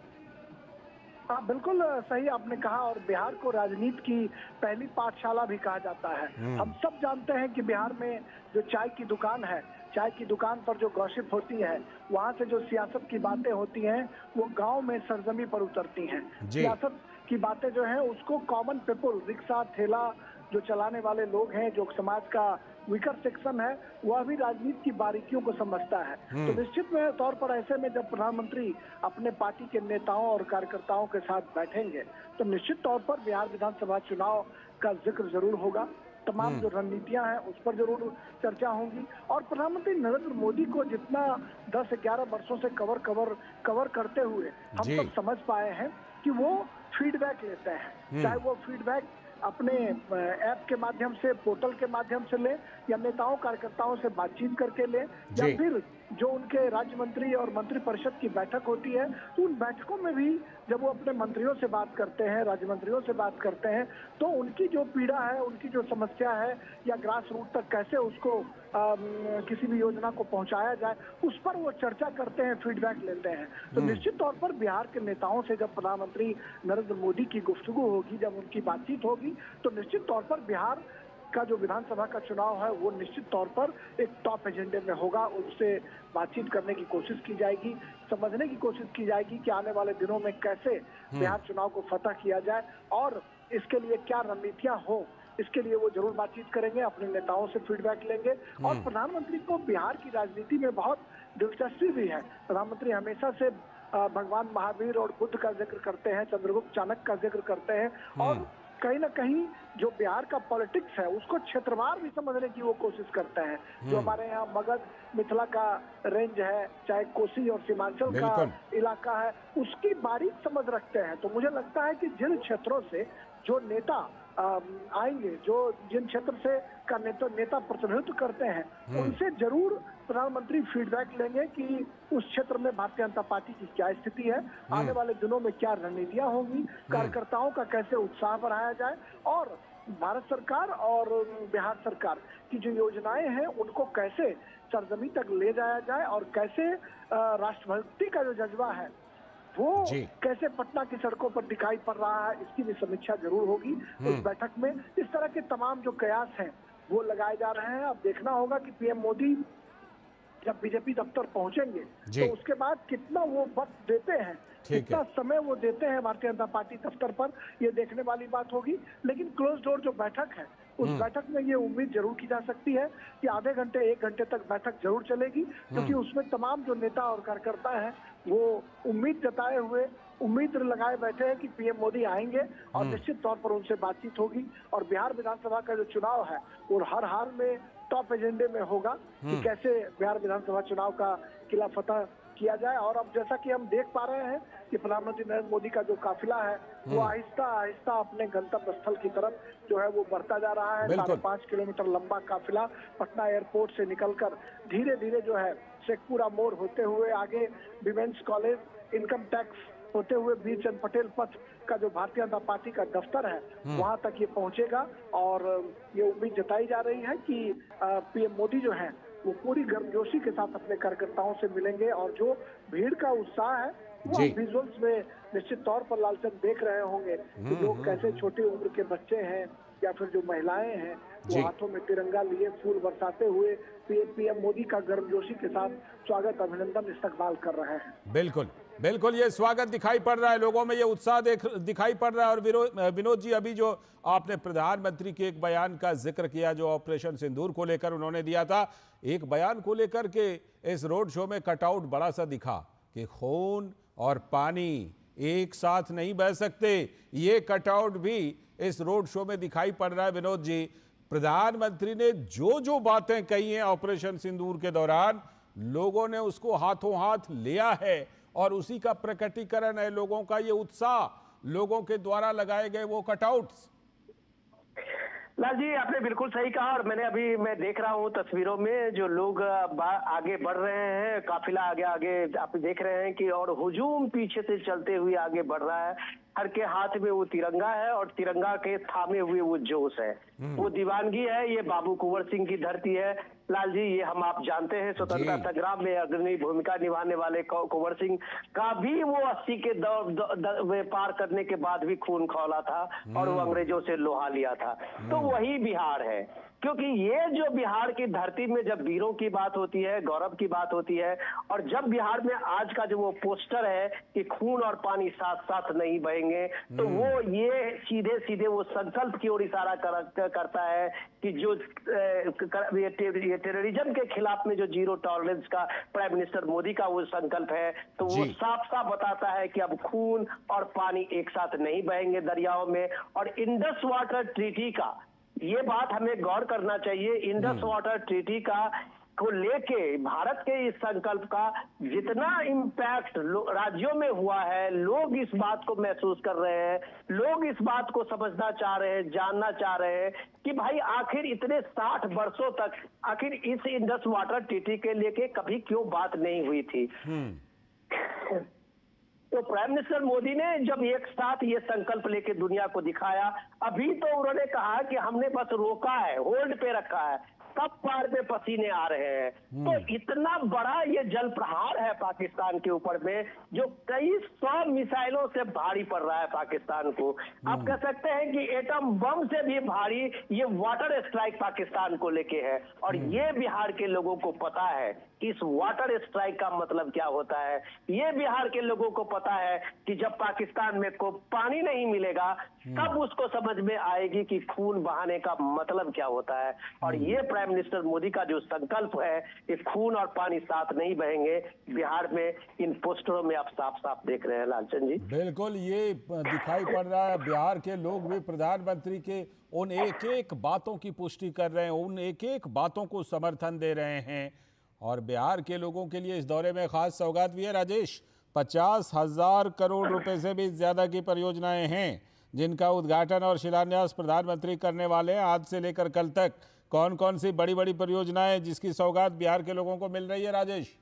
हाँ, बिल्कुल सही आपने कहा। और बिहार को राजनीति की पहली पाठशाला भी कहा जाता है। हम सब जानते हैं कि बिहार में जो चाय की दुकान है, चाय की दुकान पर जो गॉसिप होती है, वहाँ से जो सियासत की बातें होती हैं, वो गांव में सरजमी पर उतरती हैं। सियासत की बातें जो है उसको कॉमन पीपल, रिक्शा ठेला जो चलाने वाले लोग हैं, जो समाज का वीकर सेक्शन है, वह भी राजनीति की बारीकियों को समझता है। तो निश्चित में तौर पर ऐसे में जब प्रधानमंत्री अपने पार्टी के नेताओं और कार्यकर्ताओं के साथ बैठेंगे, तो निश्चित तौर पर बिहार विधानसभा चुनाव का जिक्र जरूर होगा। तमाम जो रणनीतियां हैं उस पर जरूर चर्चा होंगी। और प्रधानमंत्री नरेंद्र मोदी को जितना 10-11 वर्षों से कवर करते हुए हम सब समझ पाए हैं कि वो फीडबैक लेते हैं। चाहे वो फीडबैक अपने ऐप के माध्यम से, पोर्टल के माध्यम से ले, या नेताओं कार्यकर्ताओं से बातचीत करके ले, या फिर जो उनके राज्य मंत्री और मंत्री परिषद की बैठक होती है, तो उन बैठकों में भी जब वो अपने मंत्रियों से बात करते हैं, राज्य मंत्रियों से बात करते हैं, तो उनकी जो पीड़ा है, उनकी जो समस्या है, या ग्रास रूट तक कैसे उसको किसी भी योजना को पहुंचाया जाए, उस पर वो चर्चा करते हैं, फीडबैक लेते हैं। तो निश्चित तौर पर बिहार के नेताओं से जब प्रधानमंत्री नरेंद्र मोदी की गुफ्तगू होगी, जब उनकी बातचीत होगी, तो निश्चित तौर पर बिहार का जो विधानसभा का चुनाव है वो निश्चित तौर पर एक टॉप एजेंडे में होगा। उससे बातचीत करने की कोशिश की जाएगी, समझने की कोशिश की जाएगी कि आने वाले दिनों में कैसे बिहार चुनाव को फतह किया जाए और इसके लिए क्या रणनीतियां हो, इसके लिए वो जरूर बातचीत करेंगे, अपने नेताओं से फीडबैक लेंगे। और प्रधानमंत्री को बिहार की राजनीति में बहुत दिलचस्पी भी है। प्रधानमंत्री हमेशा से भगवान महावीर और बुद्ध का जिक्र करते हैं, चंद्रगुप्त चाणक्य का जिक्र करते हैं, और कहीं ना कहीं जो बिहार का पॉलिटिक्स है उसको क्षेत्रवार भी समझने की वो कोशिश करते हैं। जो हमारे यहाँ मगध, मिथिला का रेंज है, चाहे कोसी और सीमांचल का इलाका है, उसकी बारीक समझ रखते हैं। तो मुझे लगता है कि जिन क्षेत्रों से जो नेता आएंगे, जो जिन क्षेत्र से का नेता प्रतिनिधित्व करते हैं, उनसे जरूर प्रधानमंत्री फीडबैक लेंगे कि उस क्षेत्र में भारतीय जनता पार्टी की क्या स्थिति है, आने वाले दिनों में क्या रणनीतियां होंगी, कार्यकर्ताओं का कैसे उत्साह बढ़ाया जाए, और भारत सरकार और बिहार सरकार की जो योजनाएं हैं उनको कैसे सरजमी तक ले जाया जाए, और कैसे राष्ट्रभक्ति का जो जज्बा है वो कैसे पटना की सड़कों पर दिखाई पड़ रहा है, इसकी भी समीक्षा जरूर होगी उस बैठक में। इस तरह के तमाम जो कयास हैं वो लगाए जा रहे हैं। अब देखना होगा कि पीएम मोदी जब बीजेपी दफ्तर पहुंचेंगे तो उसके बाद कितना वो वक्त देते हैं, कितना समय वो देते हैं भारतीय जनता पार्टी दफ्तर पर, ये देखने वाली बात होगी। लेकिन क्लोज डोर जो बैठक है उस बैठक में ये उम्मीद जरूर की जा सकती है कि आधे घंटे 1 घंटे तक बैठक जरूर चलेगी, क्योंकि उसमें तमाम जो नेता और कार्यकर्ता हैं वो उम्मीद जताए हुए, उम्मीद लगाए बैठे हैं कि पीएम मोदी आएंगे और निश्चित तौर पर उनसे बातचीत होगी। और बिहार विधानसभा का जो चुनाव है वो हर हाल में टॉप एजेंडे में होगा कि कैसे बिहार विधानसभा चुनाव का किला फतह किया जाए। और अब जैसा कि हम देख पा रहे हैं कि प्रधानमंत्री नरेंद्र मोदी का जो काफिला है वो आहिस्ता आहिस्ता अपने गंतव्य स्थल की तरफ जो है वो बढ़ता जा रहा है। 5.5 किलोमीटर लंबा काफिला पटना एयरपोर्ट से निकलकर धीरे धीरे जो है शेखपुरा मोड़ होते हुए आगे विमेंस कॉलेज, इनकम टैक्स होते हुए वीर चंद पटेल पथ का जो भारतीय जनता पार्टी का दफ्तर है वहां तक ये पहुंचेगा। और ये उम्मीद जताई जा रही है कि पीएम मोदी जो है वो पूरी गर्मजोशी के साथ अपने कार्यकर्ताओं से मिलेंगे, और जो भीड़ का उत्साह है वो जी। विजुअल्स में निश्चित तौर पर लालचंद देख रहे होंगे कि लोग कैसे छोटी उम्र के बच्चे हैं या फिर जो महिलाएं हैं जी। वो हाथों में तिरंगा लिए फूल बरसाते हुए पीएम मोदी का गर्मजोशी के साथ स्वागत अभिनंदन इस्तकबाल कर रहे हैं। बिल्कुल बिल्कुल, ये स्वागत दिखाई पड़ रहा है, लोगों में ये उत्साह दिखाई पड़ रहा है। और विनोद जी, अभी जो आपने प्रधानमंत्री के एक बयान का जिक्र किया जो ऑपरेशन सिंदूर को लेकर उन्होंने दिया था, एक बयान को लेकर के इस रोड शो में कटआउट बड़ा सा दिखा कि खून और पानी एक साथ नहीं बह सकते। ये कटआउट भी इस रोड शो में दिखाई पड़ रहा है। विनोद जी, प्रधानमंत्री ने जो जो बातें कही हैं ऑपरेशन सिंदूर के दौरान, लोगों ने उसको हाथों हाथ लिया है और उसी का प्रकटीकरण है लोगों का ये उत्साह, लोगों के द्वारा लगाए गए वो कटआउट्स। लाल जी, आपने बिल्कुल सही कहा। और मैं देख रहा हूँ तस्वीरों में जो लोग आगे बढ़ रहे हैं, काफिला आगे आगे आप देख रहे हैं कि, और हुजूम पीछे से चलते हुए आगे बढ़ रहा है। हर के हाथ में वो तिरंगा है और तिरंगा के थामे हुए वो जोश है, वो दीवानगी है। ये बाबू कुंवर सिंह की धरती है लाल जी। ये आप जानते हैं स्वतंत्रता संग्राम में अग्रणी भूमिका निभाने वाले कुंवर सिंह का भी वो 80 के दौर में पार करने के बाद भी खून खौला था और वो अंग्रेजों से लोहा लिया था। तो वही बिहार है, क्योंकि ये जो बिहार की धरती में जब वीरों की बात होती है, गौरव की बात होती है, और जब बिहार में आज का जो वो पोस्टर है कि खून और पानी साथ साथ नहीं बहेंगे, तो वो ये सीधे सीधे वो संकल्प की ओर इशारा करता है कि जो ये टेररिज्म के खिलाफ में जो जीरो टॉलरेंस का प्राइम मिनिस्टर मोदी का वो संकल्प है, तो वो साफ साफ बताता है कि अब खून और पानी एक साथ नहीं बहेंगे दरियाओं में। और इंडस वाटर ट्रीटी का ये बात हमें गौर करना चाहिए। इंडस वाटर ट्रीटी का को लेके भारत के इस संकल्प का जितना इम्पैक्ट राज्यों में हुआ है, लोग इस बात को महसूस कर रहे हैं, लोग इस बात को समझना चाह रहे हैं, जानना चाह रहे हैं कि भाई आखिर इतने 60 वर्षों तक आखिर इस इंडस वाटर ट्रीटी के लेके कभी क्यों बात नहीं हुई थी। तो प्राइम मिनिस्टर मोदी ने जब एक साथ ये संकल्प लेके दुनिया को दिखाया, अभी तो उन्होंने कहा कि हमने बस रोका है, होल्ड पे रखा है, तब पार में पसीने आ रहे हैं। तो इतना बड़ा ये जल प्रहार है पाकिस्तान के ऊपर में, जो कई 100 मिसाइलों से भारी पड़ रहा है पाकिस्तान को। आप कह सकते हैं कि एटम बम से भी भारी ये वाटर स्ट्राइक पाकिस्तान को लेके है। और ये बिहार के लोगों को पता है कि इस वाटर स्ट्राइक का मतलब क्या होता है। ये बिहार के लोगों को पता है कि जब पाकिस्तान में को पानी नहीं मिलेगा, तब उसको समझ में आएगी कि खून बहाने का मतलब क्या होता है। और ये प्राइम मिनिस्टर मोदी का जो संकल्प है कि खून और पानी साथ नहीं बहेंगे, बिहार में इन पोस्टरों में आप साफ साफ देख रहे हैं लालचंद जी। बिल्कुल, ये दिखाई पड़ रहा है। बिहार के लोग भी प्रधानमंत्री के उन एक एक बातों की पुष्टि कर रहे हैं, उन एक एक बातों को समर्थन दे रहे हैं। और बिहार के लोगों के लिए इस दौरे में खास सौगात भी है राजेश। 50,000 करोड़ रुपए से भी ज्यादा की परियोजनाएं हैं जिनका उद्घाटन और शिलान्यास प्रधानमंत्री करने वाले हैं आज से लेकर कल तक। कौन कौन सी बड़ी बड़ी परियोजनाएं जिसकी सौगात बिहार के लोगों को मिल रही है राजेश?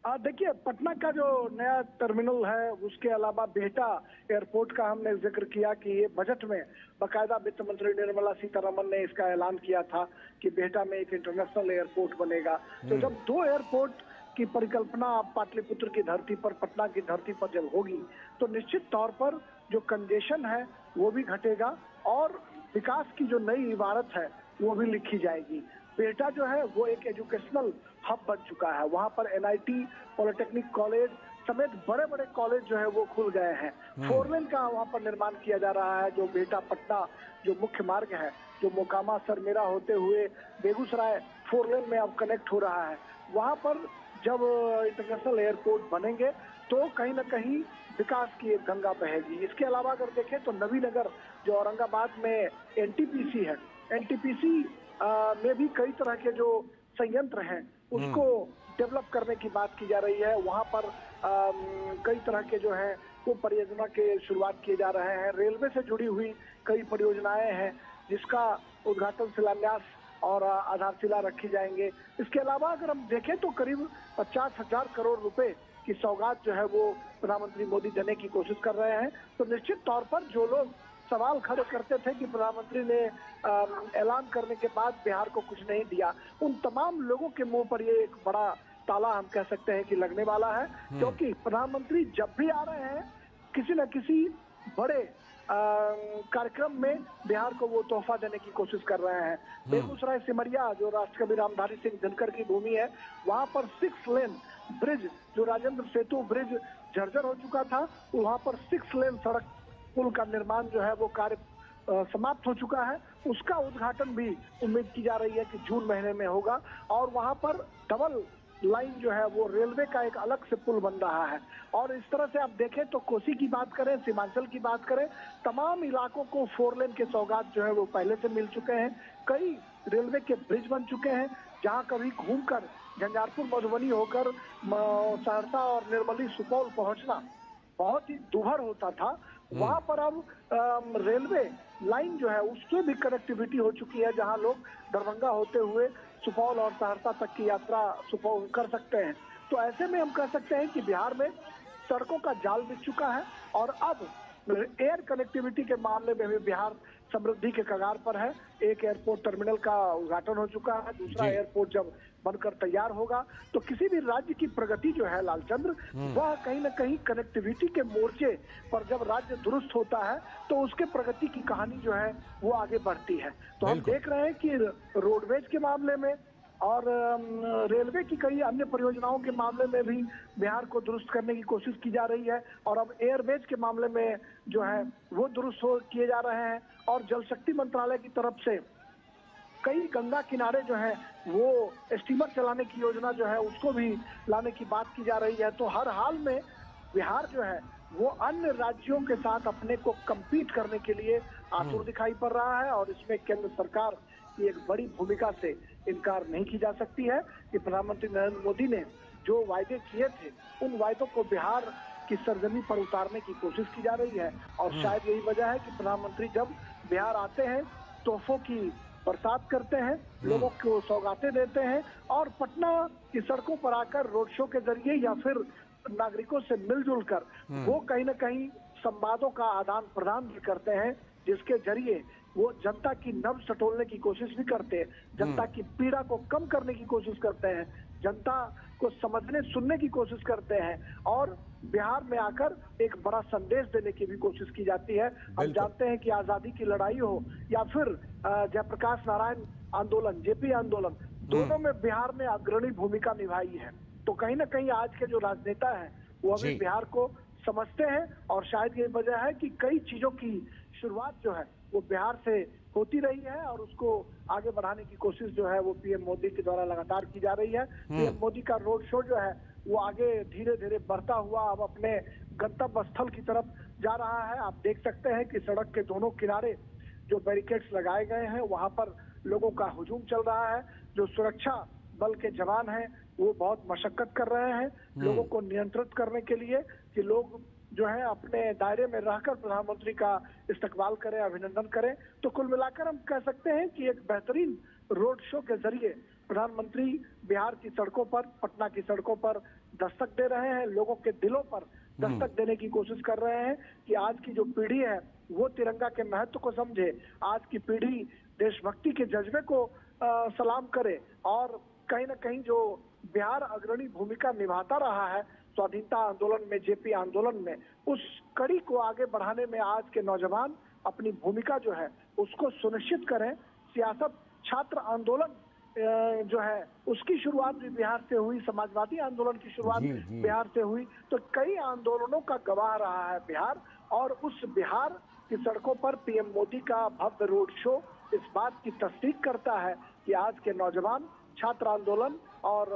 देखिए, पटना का जो नया टर्मिनल है, उसके अलावा बिहटा एयरपोर्ट का हमने जिक्र किया कि ये बजट में बाकायदा वित्त मंत्री निर्मला सीतारमन ने इसका ऐलान किया था कि बिहटा में एक इंटरनेशनल एयरपोर्ट बनेगा। तो जब 2 एयरपोर्ट की परिकल्पना पाटलिपुत्र की धरती पर, पटना की धरती पर जब होगी, तो निश्चित तौर पर जो कंजेशन है वो भी घटेगा और विकास की जो नई इबारत है वो भी लिखी जाएगी। बिहटा जो है वो एक एजुकेशनल हब बन चुका है। वहाँ पर NIT, पॉलिटेक्निक कॉलेज समेत बड़े बड़े कॉलेज जो है वो खुल गए हैं। 4 लेन का वहाँ पर निर्माण किया जा रहा है। जो बिहटा पटना जो मुख्य मार्ग है, जो मोकामा सरमेरा होते हुए बेगूसराय 4 लेन में अब कनेक्ट हो रहा है, वहाँ पर जब इंटरनेशनल एयरपोर्ट बनेंगे तो कहीं ना कहीं विकास की एक गंगा बहेगी। इसके अलावा अगर देखें तो नवीनगर जो औरंगाबाद में NTPC है, NTPC में भी कई तरह के जो संयंत्र हैं उसको डेवलप करने की बात की जा रही है। वहाँ पर कई तरह के जो है वो परियोजना के शुरुआत किए जा रहे हैं। रेलवे से जुड़ी हुई कई परियोजनाएं हैं जिसका उद्घाटन, शिलान्यास और आधारशिला रखी जाएंगे। इसके अलावा अगर हम देखें तो करीब 50,000 करोड़ रुपए की सौगात जो है वो प्रधानमंत्री मोदी देने की कोशिश कर रहे हैं। तो निश्चित तौर पर जो लोग सवाल खड़े करते थे कि प्रधानमंत्री ने ऐलान करने के बाद बिहार को कुछ नहीं दिया, उन तमाम लोगों के मुंह पर ये एक बड़ा ताला हम कह सकते हैं कि लगने वाला है, क्योंकि प्रधानमंत्री जब भी आ रहे हैं किसी न किसी बड़े कार्यक्रम में बिहार को वो तोहफा देने की कोशिश कर रहे हैं। बेगूसराय सिमरिया जो राष्ट्रकवि रामधारी सिंह दिनकर की भूमि है, वहां पर 6 लेन ब्रिज, जो राजेंद्र सेतु ब्रिज जर्जर हो चुका था, वहां पर 6 लेन सड़क पुल का निर्माण जो है वो कार्य समाप्त हो चुका है। उसका उद्घाटन भी उम्मीद की जा रही है कि जून महीने में होगा, और वहां पर डबल लाइन जो है वो रेलवे का एक अलग से पुल बन रहा है। और इस तरह से आप देखें तो कोसी की बात करें, सीमांचल की बात करें, तमाम इलाकों को 4 लेन के सौगात जो है वो पहले से मिल चुके हैं। कई रेलवे के ब्रिज बन चुके हैं, जहां कभी घूमकर झंझारपुर मधुबनी होकर सहरसा और निर्मली सुपौल पहुंचना बहुत ही दुभर होता था, वहां पर अब रेलवे लाइन जो है उससे भी कनेक्टिविटी हो चुकी है, जहां लोग दरभंगा होते हुए सुपौल और सहरसा तक की यात्रा सुपौल कर सकते हैं। तो ऐसे में हम कह सकते हैं कि बिहार में सड़कों का जाल बिछ चुका है, और अब एयर कनेक्टिविटी के मामले में भी बिहार समृद्धि के कगार पर है। एक एयरपोर्ट टर्मिनल का उद्घाटन हो चुका है, दूसरा एयरपोर्ट जब बनकर तैयार होगा तो किसी भी राज्य की प्रगति जो है लालचंद्र, वह कहीं न कहीं कनेक्टिविटी के मोर्चे पर जब राज्य दुरुस्त होता है तो उसके प्रगति की कहानी जो है वो आगे बढ़ती है। तो हम देख रहे हैं कि रोडवेज के मामले में और रेलवे की कई अन्य परियोजनाओं के मामले में भी बिहार को दुरुस्त करने की कोशिश की जा रही है, और अब एयरवेज के मामले में जो है वो दुरुस्त किए जा रहे हैं। और जल शक्ति मंत्रालय की तरफ से कई गंगा किनारे जो है वो स्टीमर चलाने की योजना जो है उसको भी लाने की बात की जा रही है। तो हर हाल में बिहार जो है वो अन्य राज्यों के साथ अपने को कम्पीट करने के लिए आतुर दिखाई पड़ रहा है, और इसमें केंद्र सरकार की एक बड़ी भूमिका से इनकार नहीं की जा सकती है कि प्रधानमंत्री नरेंद्र मोदी ने जो वायदे किए थे उन वायदों को बिहार की सरजमी पर उतारने की कोशिश की जा रही है। और शायद यही वजह है कि प्रधानमंत्री जब बिहार आते हैं तोहफों की बरसात करते हैं, लोगों को सौगातें देते हैं, और पटना की सड़कों पर आकर रोड शो के जरिए या फिर नागरिकों से मिलजुल कर वो कहीं न कहीं संवादों का आदान प्रदान भी करते हैं, जिसके जरिए वो जनता की नब्ज टटोलने की कोशिश भी करते हैं, जनता की पीड़ा को कम करने की कोशिश करते हैं, जनता को समझने सुनने की कोशिश करते हैं, और बिहार में आकर एक बड़ा संदेश देने की भी कोशिश की जाती है। हम जानते हैं कि आजादी की लड़ाई हो या फिर जयप्रकाश नारायण आंदोलन, जेपी आंदोलन, दोनों में बिहार ने अग्रणी भूमिका निभाई है। तो कहीं ना कहीं आज के जो राजनेता हैं वो अभी बिहार को समझते हैं, और शायद ये वजह है कि कई चीजों की शुरुआत जो है वो बिहार से होती रही है, और उसको आगे बढ़ाने की कोशिश जो है वो पीएम मोदी के द्वारा लगातार की जा रही है। पीएम मोदी का रोड शो जो है वो आगे धीरे धीरे बढ़ता हुआ अब अपने गंतव्य स्थल की तरफ जा रहा है। आप देख सकते हैं कि सड़क के दोनों किनारे जो बैरिकेड्स लगाए गए हैं वहां पर लोगों का हुजूम चल रहा है। जो सुरक्षा बल के जवान हैं वो बहुत मशक्कत कर रहे हैं लोगों को नियंत्रित करने के लिए कि लोग जो है अपने दायरे में रहकर प्रधानमंत्री का इस्तकबाल करें, अभिनंदन करें। तो कुल मिलाकर हम कह सकते हैं कि एक बेहतरीन रोड शो के जरिए प्रधानमंत्री बिहार की सड़कों पर, पटना की सड़कों पर दस्तक दे रहे हैं, लोगों के दिलों पर दस्तक देने की कोशिश कर रहे हैं कि आज की जो पीढ़ी है वो तिरंगा के महत्व को समझे, आज की पीढ़ी देशभक्ति के जज्बे को सलाम करे, और कहीं ना कहीं जो बिहार अग्रणी भूमिका निभाता रहा है स्वाधीनता आंदोलन में, जेपी आंदोलन में, उस कड़ी को आगे बढ़ाने में आज के नौजवान अपनी भूमिका जो है उसको सुनिश्चित करें। सियासत छात्र आंदोलन जो है उसकी शुरुआत भी बिहार से हुई, समाजवादी आंदोलन की शुरुआत बिहार से हुई, तो कई आंदोलनों का गवाह रहा है बिहार। और उस बिहार की सड़कों पर पीएम मोदी का भव्य रोड शो इस बात की तस्दीक करता है कि आज के नौजवान छात्र आंदोलन और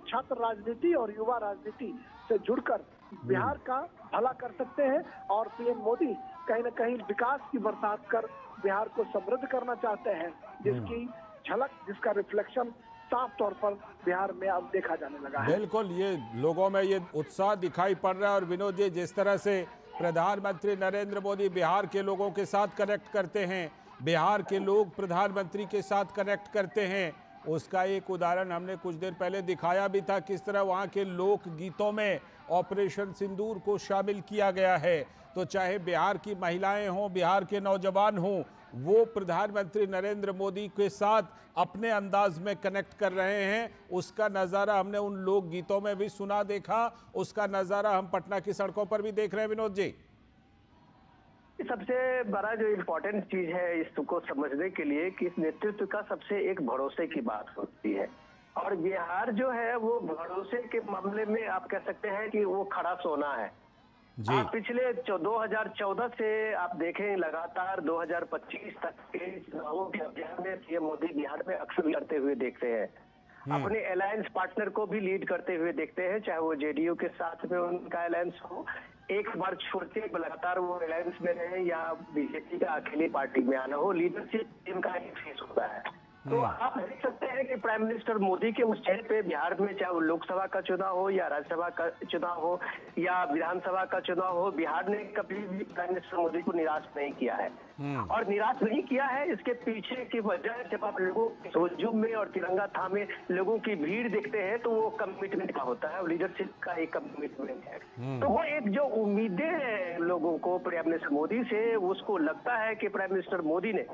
छात्र राजनीति और युवा राजनीति से जुड़कर बिहार का भला कर सकते हैं, और पीएम मोदी कहीं न कहीं विकास की बरसात कर बिहार को समृद्ध करना चाहते हैं, जिसकी झलक, जिसका रिफ्लेक्शन साफ तौर पर बिहार में अब देखा जाने लगा है। बिल्कुल, ये लोगों में ये उत्साह दिखाई पड़ रहा है। और विनोद जी, जिस तरह से प्रधानमंत्री नरेंद्र मोदी बिहार के लोगों के साथ कनेक्ट करते हैं, बिहार के लोग प्रधानमंत्री के साथ कनेक्ट करते हैं, उसका एक उदाहरण हमने कुछ देर पहले दिखाया भी था, किस तरह वहाँ के लोक गीतों में ऑपरेशन सिंदूर को शामिल किया गया है। तो चाहे बिहार की महिलाएं हों, बिहार के नौजवान हों, वो प्रधानमंत्री नरेंद्र मोदी के साथ अपने अंदाज में कनेक्ट कर रहे हैं। उसका नज़ारा हमने उन लोक गीतों में भी सुना, देखा। उसका नज़ारा हम पटना की सड़कों पर भी देख रहे हैं, विनोद जी। सबसे बड़ा जो इम्पोर्टेंट चीज है इसको समझने के लिए कि इस नेतृत्व का सबसे एक भरोसे की बात होती है, और बिहार जो है वो भरोसे के मामले में आप कह सकते हैं कि वो खड़ा सोना है। जी। आप पिछले 2014 से आप देखें लगातार 2025 तक के चुनावों के अभियान में पीएम मोदी बिहार में अक्सर लड़ते हुए देखते हैं। अपने अलायंस पार्टनर को भी लीड करते हुए देखते हैं, चाहे वो जेडीयू के साथ में उनका अलायंस हो, एक बार छोड़ के लगातार वो अलायंस में रहे, या बीजेपी का अकेली पार्टी में आना हो, लीडरशिप टीम का एक फेस होता है। तो आप देख सकते हैं कि प्राइम मिनिस्टर मोदी के उस चेहरे पे बिहार में, चाहे वो लोकसभा का चुनाव हो या राज्यसभा का चुनाव हो या विधानसभा का चुनाव हो, बिहार ने कभी भी प्राइम मिनिस्टर मोदी को निराश नहीं किया है। और निराश नहीं किया है, इसके पीछे की वजह जब आप लोगों के हुजूम में और तिरंगा थामे लोगों की भीड़ देखते हैं तो वो कमिटमेंट का होता है, लीडरशिप का एक कमिटमेंट है। तो वो एक जो उम्मीदें हैं लोगों को प्राइम मिनिस्टर मोदी से, उसको लगता है कि प्राइम मिनिस्टर मोदी ने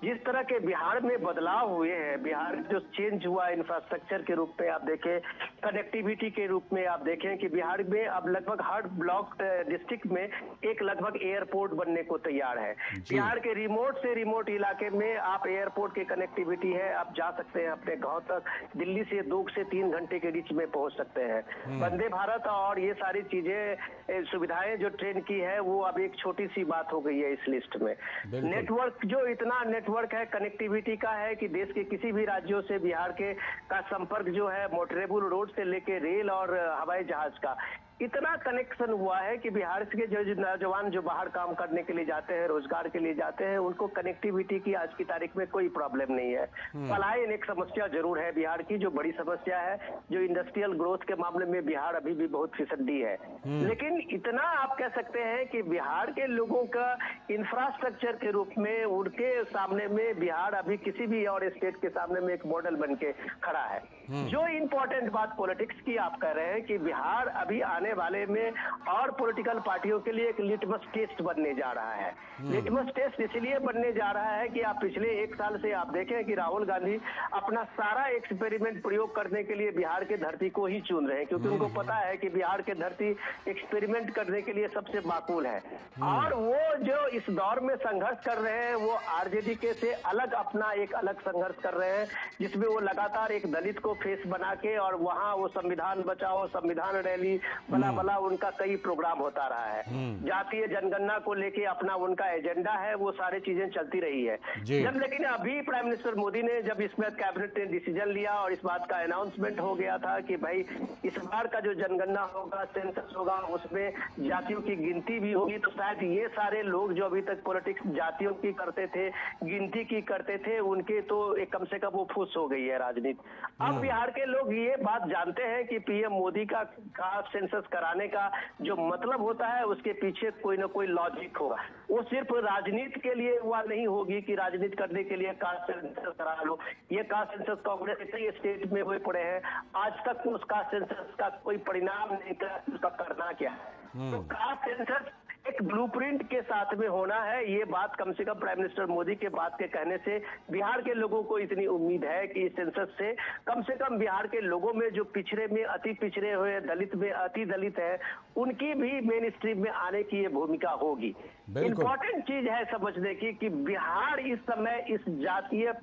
जिस तरह के बिहार में बदलाव हुए हैं, बिहार जो चेंज हुआ इंफ्रास्ट्रक्चर के रूप में आप देखें, कनेक्टिविटी के रूप में आप देखें कि बिहार में अब लगभग हर ब्लॉक डिस्ट्रिक्ट में एक लगभग एयरपोर्ट बनने को तैयार है। बिहार के रिमोट से रिमोट इलाके में आप एयरपोर्ट की कनेक्टिविटी है, आप जा सकते हैं अपने गांव तक, दिल्ली से 2 से 3 घंटे के बीच में पहुंच सकते हैं। वंदे भारत और ये सारी चीजें सुविधाएं जो ट्रेन की है वो अब एक छोटी सी बात हो गई है इस लिस्ट में। नेटवर्क जो इतना नेटवर्क है कनेक्टिविटी का है कि देश के किसी भी राज्यों से बिहार के का संपर्क जो है मोटरेबल रोड से लेके रेल और हवाई जहाज का इतना कनेक्शन हुआ है कि बिहार के जो नौजवान जो बाहर काम करने के लिए जाते हैं, रोजगार के लिए जाते हैं, उनको कनेक्टिविटी की आज की तारीख में कोई प्रॉब्लम नहीं है। पलायन एक समस्या जरूर है बिहार की, जो बड़ी समस्या है, जो इंडस्ट्रियल ग्रोथ के मामले में बिहार अभी भी बहुत फिसड्डी है। लेकिन इतना आप कह सकते हैं कि बिहार के लोगों का इंफ्रास्ट्रक्चर के रूप में उनके सामने में बिहार अभी किसी भी और स्टेट के सामने में एक मॉडल बन के खड़ा है। जो इम्पोर्टेंट बात पॉलिटिक्स की आप कह रहे हैं कि बिहार अभी आने वाले में और पॉलिटिकल पार्टियों के लिए एक लिटमस टेस्ट बनने जा रहा है। लिटमस टेस्ट इसलिए बनने जा रहा है कि आप पिछले 1 साल से आप देखें कि राहुल गांधी अपना सारा एक्सपेरिमेंट प्रयोग करने के लिए बिहार के धरती को ही चुन रहे हैं, क्योंकि उनको पता है कि बिहार के धरती एक्सपेरिमेंट करने के लिए सबसे माकूल है। और वो जो इस दौर में संघर्ष कर रहे हैं वो आरजेडी के से अलग अपना एक अलग संघर्ष कर रहे हैं, जिसमें वो लगातार एक दलित को फेस बना के और वहां वो संविधान बचाओ, संविधान रैली, भला उनका कई प्रोग्राम होता रहा है। जातीय जनगणना को लेके अपना उनका एजेंडा है, वो सारी चीजें चलती रही है। जब लेकिन अभी प्राइम मिनिस्टर मोदी ने जब इसमें कैबिनेट ने डिसीजन लिया और इस बात का अनाउंसमेंट हो गया था कि भाई इस बार का जो जनगणना होगा, सेंसस होगा, उसमें जातियों की गिनती भी होगी, तो शायद ये सारे लोग जो अभी तक पॉलिटिक्स जातियों की करते थे, गिनती की करते थे, उनके तो एक कम से कम वो फुस हो गई है राजनीति। अब बिहार के लोग ये बात जानते हैं कि पीएम मोदी का सेंसस कराने का जो मतलब होता है उसके पीछे कोई ना कोई लॉजिक होगा। वो सिर्फ राजनीति के लिए हुआ नहीं होगी कि राजनीति करने के लिए कास्ट सेंसस करा लो। ये कास्ट सेंसस कांग्रेस के कई स्टेट में हुए पड़े हैं, आज तक उस कास्ट सेंसस का कोई परिणाम नहीं था, उसका करना क्या है। तो कास्ट सेंसस एक ब्लूप्रिंट के साथ में होना है, ये बात कम से कम प्राइम मिनिस्टर मोदी के बात के कहने से बिहार के लोगों को इतनी उम्मीद है कि इस सेंसस से कम बिहार के लोगों में जो पिछड़े में अति पिछड़े हुए, दलित में अति दलित है, उनकी भी मेन स्ट्रीम में आने की ये भूमिका होगी। इम्पोर्टेंट चीज है समझने की कि बिहार इस समय इस जातीय